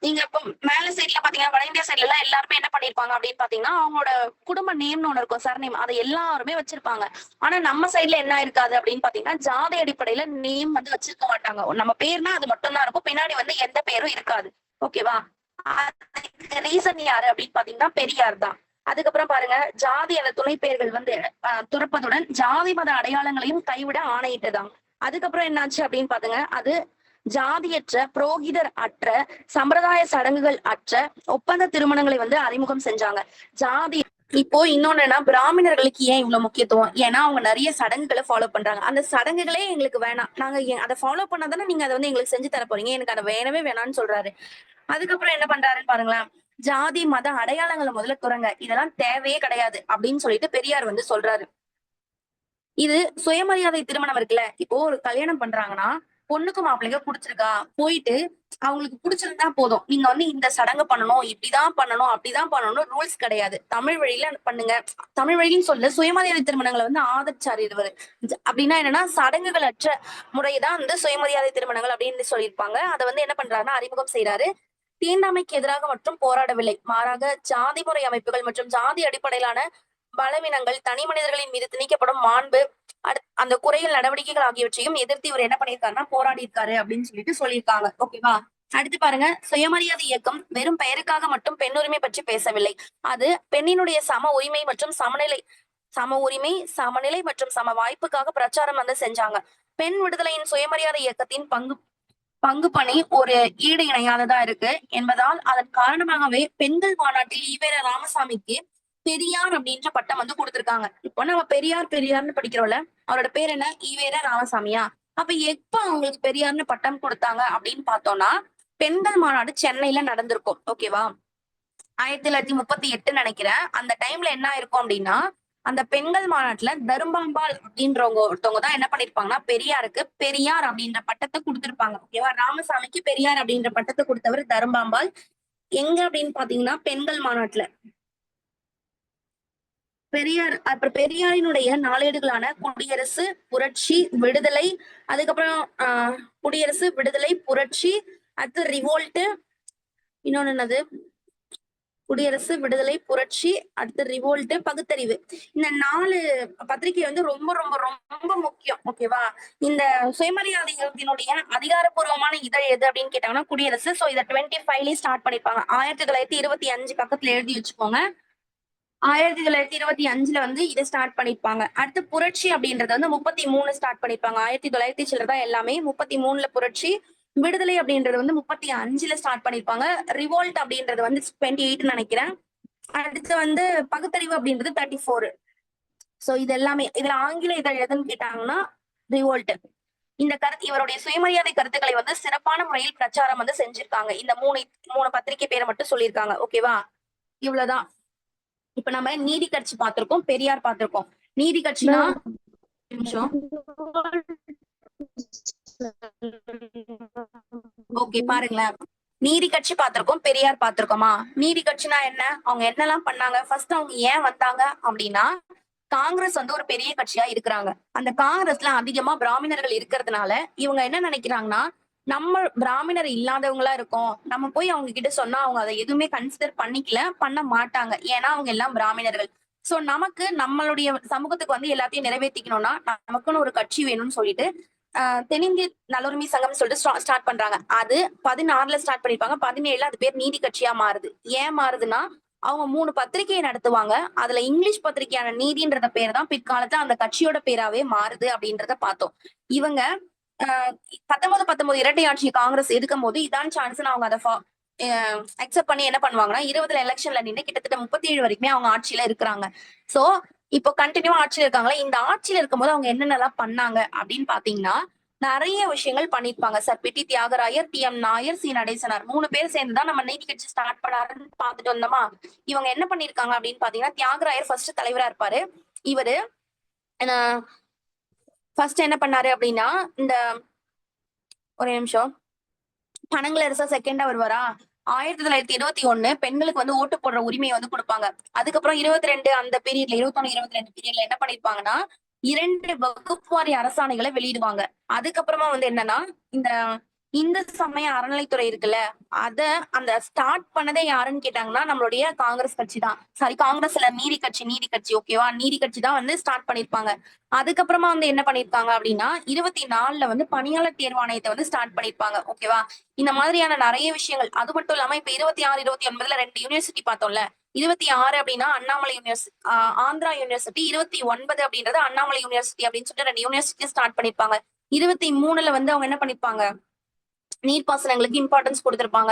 நீங்க இப்போ மேல சைட்ல பாத்தீங்கன்னா, வட இந்தியா சைட்ல எல்லாம் எல்லாருமே என்ன பண்ணிருப்பாங்க அப்படின்னு பாத்தீங்கன்னா, அவங்களோட குடும்ப நேம்னு ஒண்ணு இருக்கும், சர்நேம், அதை எல்லாருமே வச்சிருப்பாங்க. ஆனா நம்ம சைட்ல என்ன இருக்காது அப்படின்னு பாத்தீங்கன்னா, ஜாதி அடிப்படையில நேம் வந்து வச்சிருக்க மாட்டாங்க. நம்ம பேர்னா அது மட்டும் தான் இருக்கும், பின்னாடி வந்து எந்த பேரும் இருக்காது. ஓகேவா? ரீசன் யாரு அப்படின்னு பாத்தீங்கன்னா பெரியார் தான். அதுக்கப்புறம் பாருங்க, ஜாதி அந்த துணை பெயர்கள் வந்து துறப்பதுடன் ஜாதி மத அடையாளங்களையும் கைவிட ஆணையிட்டதாம். அதுக்கப்புறம் என்னாச்சு அப்படின்னு பாத்துங்க, அது ஜாதியற்ற, புரோகிதர் அற்ற, சம்பிரதாய சடங்குகள் அற்ற ஒப்பந்த திருமணங்களை வந்து அறிமுகம் செஞ்சாங்க. ஜாதி இப்போ இன்னொன்னுன்னா, பிராமணர்களுக்கு ஏன் இவ்வளவு முக்கியத்துவம்? ஏன்னா அவங்க நிறைய சடங்குகளை ஃபாலோ பண்றாங்க. அந்த சடங்குகளே எங்களுக்கு வேணாம், நாங்க அதை ஃபாலோ பண்ணாதானே நீங்க அதை வந்து எங்களுக்கு செஞ்சு தர போறீங்க, எனக்கு அதை வேணவே வேணாம்னு சொல்றாரு. அதுக்கப்புறம் என்ன பண்றாருன்னு பாருங்களேன், ஜாதி மத அடையாளங்களை முதல்ல குறைங்க, இதெல்லாம் தேவையே கிடையாது அப்படின்னு சொல்லிட்டு பெரியார் வந்து சொல்றாரு. இது சுயமரியாதை திருமணம் இருக்குல்ல, இப்போ ஒரு கல்யாணம் பண்றாங்கன்னா பொண்ணுக்கு மாப்பிள்ளைங்க புடிச்சிருக்கா, போயிட்டு அவங்களுக்கு புடிச்சிருந்தா போதும், நீங்க வந்து இந்த சடங்கு பண்ணணும், இப்படிதான் பண்ணணும், அப்படிதான் பண்ணணும் ரூல்ஸ் கிடையாது, தமிழ் வழியில பண்ணுங்க. தமிழ் வழின்னு சொல்ல, சுயமரியாதை திருமணங்களை வந்து ஆதரிச்சாரு இருவர். அப்படின்னா என்னன்னா, சடங்குகள் அற்ற முறைதான் வந்து சுயமரியாதை திருமணங்கள் அப்படின்னு சொல்லியிருப்பாங்க. அதை வந்து என்ன பண்றாருன்னா அறிமுகம் செய்யறாரு. தீண்டாமைக்கு எதிராக மட்டும் போராடவில்லை, மாறாக ஜாதி முறை அமைப்புகள் மற்றும் ஜாதி அடிப்படையிலான பலவீனங்கள், தனி மனிதர்களின் மீது திணிக்கப்படும் மாண்பு, அந்த குறைகள் நடவடிக்கைகள் ஆகியவற்றையும் எதிர்த்து இவர் என்ன பண்ணியிருக்காருன்னா போராடி இருக்காரு அப்படின்னு சொல்லிட்டு சொல்லியிருக்காங்க. ஓகேவா? அடுத்து பாருங்க, சுயமரியாதை இயக்கம் வெறும் பெயருக்காக மட்டும் பெண் உரிமை பற்றி பேசவில்லை. அது பெண்ணினுடைய சம உரிமை மற்றும் சமநிலை மற்றும் சம வாய்ப்புக்காக பிரச்சாரம் வந்து செஞ்சாங்க. பெண் விடுதலையின் சுயமரியாதை இயக்கத்தின் பங்கு பணி ஒரு ஈடு இணையாததா இருக்கு என்பதால் அதன் காரணமாகவே பெண்கள் மாநாட்டில் ஈவேர ராமசாமிக்கு பெரியார் அப்படின்ற பட்டம் வந்து கொடுத்திருக்காங்க. இப்போ நம்ம பெரியார்னு படிக்கிறோம்ல, அவரோட பேர் என்ன? ஈவேர ராமசாமியா? அப்ப எப்ப அவங்களுக்கு பெரியார்னு பட்டம் கொடுத்தாங்க அப்படின்னு பார்த்தோம்னா, பெண்கள் மாநாடு சென்னையில நடந்திருக்கும். ஓகேவா? 1938 நினைக்கிறேன். அந்த டைம்ல என்ன ஆயிருக்கும் அப்படின்னா, அந்த பெண்கள் மாநாட்டுல தரும்பாம்பாள் அப்படின்றவங்க ஒருத்தவங்க தான் என்ன பண்ணிருப்பாங்கன்னா, பெரியாருக்கு பெரியார் அப்படின்ற பட்டத்தை கொடுத்திருப்பாங்க. ஓகேவா? ராமசாமிக்கு பெரியார் அப்படின்ற பட்டத்தை கொடுத்தவர் தரும்பாம்பாள். எங்க அப்படின்னு பாத்தீங்கன்னா பெண்கள் மாநாட்டுல. பெரியார் அப்புறம் பெரியாரினுடைய நாளேடுகளான குடியரசு, புரட்சி, விடுதலை, அதுக்கப்புறம் குடியரசு, விடுதலை, புரட்சி, அடுத்து ரிவோல்ட், இன்னொன்னு என்னது, குடியரசு, விடுதலை, புரட்சி, அடுத்து ரிவோல்ட், பகுத்தறிவு. இந்த 4 பத்திரிகை வந்து ரொம்ப ரொம்ப ரொம்ப முக்கியம். ஓகேவா? இந்த சுயமரியாதை இயக்கத்தினுடைய அதிகாரப்பூர்வமான இதழ் எது அப்படின்னு கேட்டாங்கன்னா குடியரசு. சோ இதை 25லயே ஸ்டார்ட் பண்ணிருப்பாங்க. 1925 பக்கத்துல எழுதி வச்சுக்கோங்க. 1925 வந்து இதை ஸ்டார்ட் பண்ணிருப்பாங்க. அடுத்து புரட்சி அப்படின்றது வந்து 33 ஸ்டார்ட் பண்ணிருப்பாங்க. 1900 சில்லதான் எல்லாமே. 33ல புரட்சி. விடுதலை அப்படின்றது வந்து 35ல ஸ்டார்ட் பண்ணிருப்பாங்க. ரிவோல்ட் அப்படின்றது வந்து 28 நினைக்கிறேன். அடுத்து வந்து பகுத்தறிவு அப்படின்றது 34. சோ இது எல்லாமே இதுல ஆங்கில இதழ் எதுன்னு கேட்டாங்கன்னா ரிவோல்ட். இந்த கருத்து இவருடைய சுயமரியாதை கருத்துக்களை வந்து சிறப்பான முறையில் பிரச்சாரம் வந்து செஞ்சிருக்காங்க. இந்த மூணு பத்திரிகை பேரை மட்டும் சொல்லியிருக்காங்க. ஓகேவா? இவ்வளவுதான். இப்ப நம்ம நீதி கட்சி பார்த்திருக்கோம், பெரியார் பார்த்திருக்கோம். நீதி கட்சினா நிமிஷம். ஓகே பாருங்களேன். நீதி கட்சி பார்த்திருக்கோம், பெரியார் பார்த்திருக்கோமா? நீதி கட்சினா என்ன? அவங்க என்னெல்லாம் பண்ணாங்க? ஃபர்ஸ்ட் அவங்க ஏன் வந்தாங்க அப்படின்னா காங்கிரஸ் வந்து ஒரு பெரிய கட்சியா இருக்கிறாங்க. அந்த காங்கிரஸ்ல அதிகமா பிராமணர்கள் இருக்கிறதுனால இவங்க என்ன நினைக்கிறாங்கன்னா நம்ம பிராமணர் இல்லாதவங்களா இருக்கோம். நம்ம போய் அவங்க கிட்ட சொன்னா அவங்க அதை எதுவுமே கன்சிடர் பண்ண மாட்டாங்க. ஏன்னா அவங்க எல்லாம் பிராமணர்கள். சோ நமக்கு நம்மளுடைய சமூகத்துக்கு வந்து எல்லாத்தையும் நிறைவேற்றிக்கணும்னா நமக்குன்னு ஒரு கட்சி வேணும்னு சொல்லிட்டு தென்னிந்திய நலோரிமை சங்கம் சொல்லிட்டு ஸ்டார்ட் பண்றாங்க. அது 16ல ஸ்டார்ட் பண்ணிருப்பாங்க. 17ல அது பேர் நீதி கட்சியா மாறுது. ஏன் மாறுதுன்னா அவங்க 3 பத்திரிகையை நடத்துவாங்க. அதுல இங்கிலீஷ் பத்திரிகையான நீதின்றத பேர் தான் பிற்காலத்துல அந்த கட்சியோட பேராவே மாறுது அப்படின்றத பார்த்தோம். இவங்க 19 இரட்டை ஆட்சி காங்கிரஸ் எதுக்கும் போது இதான் சான்ஸ் அவங்க அதை அக்செப்ட் பண்ணி என்ன பண்ணுவாங்கன்னா 20 எலெக்ஷன்ல நின்று கிட்டத்தட்ட 37 வரைக்குமே அவங்க ஆட்சியில இருக்கிறாங்க. சோ இப்போ கண்டினியூவா ஆட்சியில இருக்காங்களா, இந்த ஆட்சியில இருக்கும்போது அவங்க என்னென்னலாம் பண்ணாங்க அப்படின்னு பாத்தீங்கன்னா நிறைய விஷயங்கள் பண்ணிருப்பாங்க. சார் பிட்டி தியாகராயர், டி.எம். நாயர், சி நடேசனார் 3 பேர் சேர்ந்துதான் நம்ம நீதி கட்சி ஸ்டார்ட் பண்ணாருன்னு பாத்துட்டு வந்தோமா. இவங்க என்ன பண்ணிருக்காங்க அப்படின்னு பாத்தீங்கன்னா தியாகராயர் ஃபர்ஸ்ட் தலைவரா இருப்பாரு. இவரு ஃபர்ஸ்ட் என்ன பண்ணாரு அப்படின்னா இந்த ஒரு நிமிஷம் பனங்களரசா செகண்டா வருவாரா. 1921 பெண்களுக்கு வந்து ஓட்டு போடுற உரிமையை வந்து கொடுப்பாங்க. அதுக்கப்புறம் 22 அந்த பீரியட்ல 21 22 பீரியட்ல என்ன பண்ணிருப்பாங்கன்னா 2 வகுப்புவாரி அரசாணைகளை வெளியிடுவாங்க. அதுக்கப்புறமா வந்து என்னன்னா இந்த இந்து சமய அறநிலைத்துறை இருக்குல்ல அத அந்த ஸ்டார்ட் பண்ணதே யாருன்னு கேட்டாங்கன்னா நம்மளுடைய காங்கிரஸ் கட்சி தான். சாரி காங்கிரஸ்ல நீதி கட்சி ஓகேவா. நீதி கட்சி தான் வந்து ஸ்டார்ட் பண்ணிருப்பாங்க. அதுக்கப்புறமா வந்து என்ன பண்ணிருக்காங்க அப்படின்னா 24ல வந்து பணியாளர் தேர்வாணையத்தை வந்து ஸ்டார்ட் பண்ணிருப்பாங்க. ஓகேவா. இந்த மாதிரியான நிறைய விஷயங்கள். அது மட்டும் இல்லாம இப்ப 26 29ல 2 யூனிவர்சிட்டி பார்த்தோம்ல. 26 அப்படின்னா அண்ணாமலை யூனிவர்சிட்டி, ஆந்திரா யூனிவர்சிட்டி. 29 அப்படின்றது அண்ணாமலை யூனிவர்சிட்டி அப்படின்னு சொல்லிட்டு 2 யூனிவர்சிட்டி ஸ்டார்ட் பண்ணிருப்பாங்க. 23ல வந்து அவங்க என்ன பண்ணிருப்பாங்க நீர்ப்பாசனங்களுக்கு இம்பார்ட்டன்ஸ் கொடுத்திருப்பாங்க.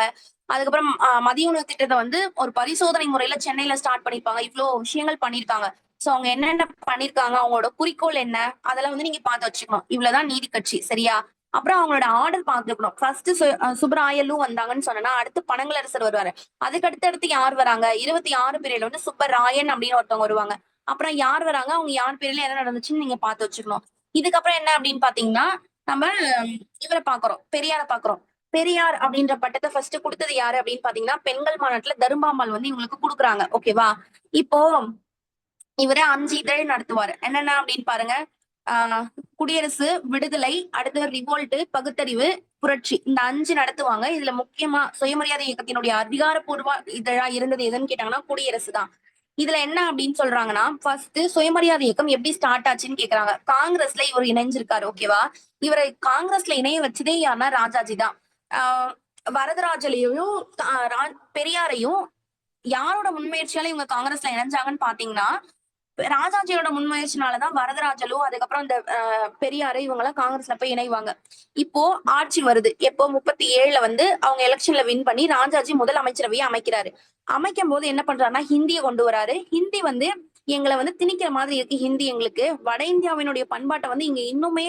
அதுக்கப்புறம் மதிய உணவு திட்டத்தை வந்து ஒரு பரிசோதனை முறையில சென்னையில ஸ்டார்ட் பண்ணிருப்பாங்க. இவ்வளவு விஷயங்கள் பண்ணிருக்காங்க. சோ அவங்க என்னென்ன பண்ணிருக்காங்க, அவங்களோட குறிக்கோள் என்ன, அதெல்லாம் வந்து நீங்க பார்த்து வச்சுக்கணும். இவ்வளவுதான் நீதி கட்சி சரியா. அப்புறம் அவங்களோட ஆர்டர் பார்த்துக்கணும். ஃபர்ஸ்ட் சுப்பராயலு வந்தாங்கன்னு சொன்னா அடுத்து பனங்களரசர் வருவாரு. அதுக்கு அடுத்து யார் வராங்க 26 பீரியட்ல வந்து சுப்பராயன் அப்படின்னு ஒருத்தவங்க வருவாங்க. அப்புறம் யார் வராங்க, அவங்க யார் பேர்ல என்ன நடந்துச்சுன்னு நீங்க பார்த்து வச்சுக்கணும். இதுக்கப்புறம் என்ன அப்படின்னு பாத்தீங்கன்னா நம்ம இவரை பாக்குறோம், பெரியார பாக்குறோம். பெரியார் அப்படின்ற பட்டத்தை ஃபர்ஸ்ட் கொடுத்தது யாரு அப்படின்னு பாத்தீங்கன்னா பெண்கள் மாநாட்டுல தரும்பாம்பாள் வந்து இவங்களுக்கு கொடுக்குறாங்க. ஓகேவா. இப்போ இவரே 5 இதழ் நடத்துவாரு. என்னென்ன அப்படின்னு பாருங்க. குடியரசு, விடுதலை, அடுத்து ரிவோல்ட், பகுத்தறிவு, புரட்சி. இந்த 5 நடத்துவாங்க. இதுல முக்கியமா சுயமரியாதை இயக்கத்தினுடைய அதிகாரப்பூர்வ இதழா இருந்தது எதுன்னு கேட்டாங்கன்னா குடியரசு தான். இதுல என்ன அப்படின்னு சொல்றாங்கன்னா ஃபர்ஸ்ட் சுயமரியாதை இயக்கம் எப்படி ஸ்டார்ட் ஆச்சுன்னு கேக்குறாங்க. காங்கிரஸ்ல இவர் இணைஞ்சிருக்காரு. ஓகேவா. இவரை காங்கிரஸ்ல இணைய வச்சதே யாருன்னா ராஜாஜி தான். ஆஹ் வரதராஜலையும் பெரியாரையும் யாரோட முன்முயற்சியால இவங்க காங்கிரஸ்ல இணைஞ்சாங்கன்னு பாத்தீங்கன்னா ராஜாஜியோட முன்முயற்சினாலதான் வரதராஜலு அதுக்கப்புறம் இந்த பெரியாரு இவங்க காங்கிரஸ்ல போய் இணைவாங்க. இப்போ ஆட்சி வருது. எப்போ 37ல வந்து அவங்க எலெக்ஷன்ல வின் பண்ணி ராஜாஜி முதல் அமைச்சரவையை அமைக்கிறாரு. அமைக்கும் போது என்ன பண்றாருன்னா ஹிந்தியை கொண்டு வராரு. ஹிந்தி வந்து எங்களை வந்து திணிக்கிற மாதிரி இருக்கு. ஹிந்தி எங்களுக்கு வட இந்தியாவினுடைய பண்பாட்டை வந்து இங்க இன்னுமே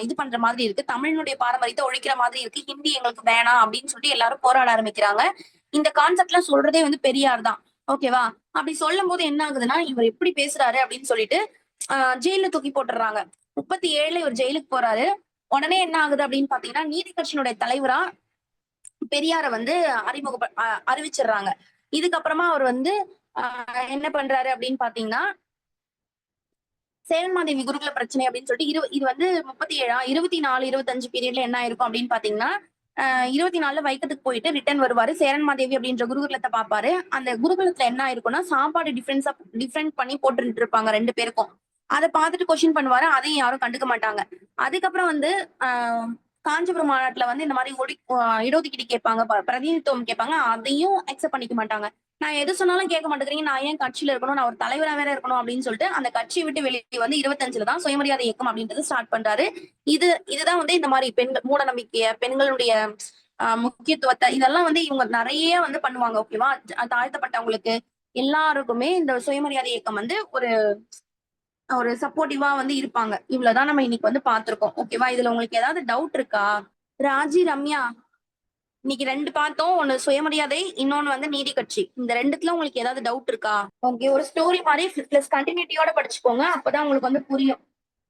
இது பண்ற மாதிரி இருக்கு. தமிழினுடைய பாரம்பரியத்தை ஒழிக்கிற மாதிரி இருக்கு. ஹிந்தி எங்களுக்கு வேணாம் அப்படின்னு சொல்லிட்டு எல்லாரும் போராட ஆரம்பிக்கிறாங்க. இந்த கான்செப்ட் எல்லாம் சொல்றதே வந்து பெரியார் தான். ஓகேவா. அப்படி சொல்லும் போது என்ன ஆகுதுன்னா இவர் எப்படி பேசுறாரு அப்படின்னு சொல்லிட்டு ஜெயில தூக்கி போட்டுறாங்க. 37ல இவர் ஜெயிலுக்கு போறாரு. உடனே என்ன ஆகுது அப்படின்னு பாத்தீங்கன்னா நீதி கட்சியினுடைய தலைவரா பெரியார வந்து அறிவிச்சிடுறாங்க. இதுக்கப்புறமா அவர் வந்து என்ன பண்றாரு அப்படின்னு பாத்தீங்கன்னா, சேரன்மாதேவி குருகுல பிரச்சனை அப்படின்னு சொல்லிட்டு இது வந்து 37 24, 25 பீரியட்ல என்ன ஆயிருக்கும் அப்படின்னு பாத்தீங்கன்னா, 24ல வைக்கத்துக்கு போயிட்டு ரிட்டர்ன் வருவாரு. சேரன்மாதேவி அப்படின்ற குருகுலத்த பாப்பாரு. அந்த குருகுலத்துல என்ன ஆயிருக்கும்னா, சாப்பாடு டிஃபரெண்ட் பண்ணி போட்டுட்டு இருப்பாங்க 2 பேருக்கும். அத பாத்துட்டு கொஸ்டின் பண்ணுவாரு. அதையும் யாரும் கண்டுக்க மாட்டாங்க. அதுக்கப்புறம் வந்து ஆ காஞ்சிபுரம் மாநாட்டுல வந்து இந்த மாதிரி இடஒதுக்கீடு கேட்பாங்க, பிரதிநிதித்துவம் கேட்பாங்க. அதையும் அக்செப்ட் பண்ணிக்க மாட்டாங்க. நான் எது சொன்னாலும் கேட்க மாட்டேங்கிறீங்க. நான் ஏன் கட்சியில இருக்கணும்? நான் ஒரு தலைவரா வேற இருக்கணும் அப்படின்னு சொல்லிட்டு அந்த கட்சியை விட்டு வெளியே வந்து 25ல தான் சுயமரியாதை இயக்கம் அப்படின்றது ஸ்டார்ட் பண்றாரு. இதுதான் வந்து இந்த மாதிரி பெண்கள் மூட நம்பிக்கைய, பெண்களுடைய முக்கியத்துவத்தை இதெல்லாம் வந்து இவங்க நிறைய வந்து பண்ணுவாங்க. ஓகேவா? தாழ்த்தப்பட்டவங்களுக்கு எல்லாருக்குமே இந்த சுயமரியாதை இயக்கம் வந்து ஒரு ஒரு சப்போர்ட்டிவா வந்து இருப்பாங்க. இவ்வளவுதான் நம்ம இன்னைக்கு வந்து பார்த்திருக்கோம். ஓகேவா? இதுல உங்களுக்கு ஏதாவது டவுட் இருக்கா? ராஜி, ரம்யா, இன்னைக்கு 2 பார்த்தோம். ஒண்ணு சுயமரியாதை, இன்னொன்னு வந்து நீதி கட்சி. இந்த 2த்துல உங்களுக்கு ஏதாவது டவுட் இருக்கா? ஓகே. ஒரு ஸ்டோரி மாதிரி பிளஸ் கண்டினியூட்டியோட படிச்சுக்கோங்க. அப்பதான் உங்களுக்கு வந்து புரியும்.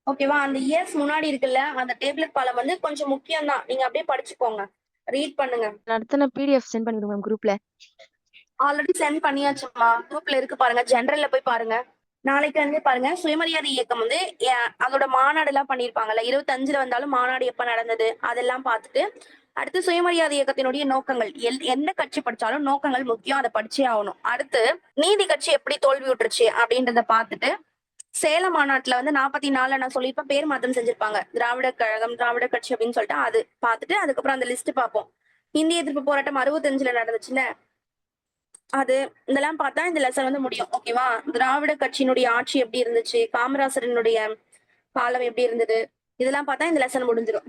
ஓகேவா? அந்த இயர்ஸ் முன்னாடி இருக்குல்ல, அந்த டேப்லெட் பாலம் வந்து கொஞ்சம் முக்கியம் தான். நீங்க அப்படியே படிச்சுக்கோங்க. ரீட் பண்ணுங்க. நடத்தின பிடிஎஃப் சென்ட் பண்ணிடுங்க மேம் குரூப்ல. ஆல்ரெடி சென்ட் பண்ணியாச்சுமா. குரூப்ல இருக்கு பாருங்க. ஜெனரல்ல போய் பாருங்க. நாளைக்கு வந்து பாருங்க, சுயமரியாதை இயக்கம் வந்து அதோட மாநாடு எல்லாம் பண்ணிருப்பாங்கல்ல. 25ல வந்தாலும் மாநாடு எப்ப நடந்தது அதெல்லாம் பார்த்துட்டு, அடுத்து சுயமரியாதை இயக்கத்தினுடைய நோக்கங்கள். எந்த கட்சி படிச்சாலும் நோக்கங்கள் முக்கியம். அதை படிச்சே ஆகணும். அடுத்து நீதி கட்சி எப்படி தோல்வி விட்டுருச்சு அப்படின்றத பார்த்துட்டு, சேலம் மாநாட்டுல வந்து 44 நான் சொல்லியிருப்பேன், பேர் மாற்றம் செஞ்சிருப்பாங்க. திராவிடர் கழகம், திராவிடர் கட்சி அப்படின்னு சொல்லிட்டு அது பார்த்துட்டு அதுக்கப்புறம் அந்த லிஸ்ட் பார்ப்போம். இந்திய எதிர்ப்பு போராட்டம் 65ல நடந்துச்சுல, அது இதெல்லாம் பார்த்தா இந்த லெசன் வந்து முடியும். ஓகேவா? திராவிட கட்சியினுடைய ஆட்சி எப்படி இருந்துச்சு, காமராசரினுடைய காலம் எப்படி இருந்தது, இதெல்லாம் பார்த்தா இந்த லெசன் முடிஞ்சிடும்.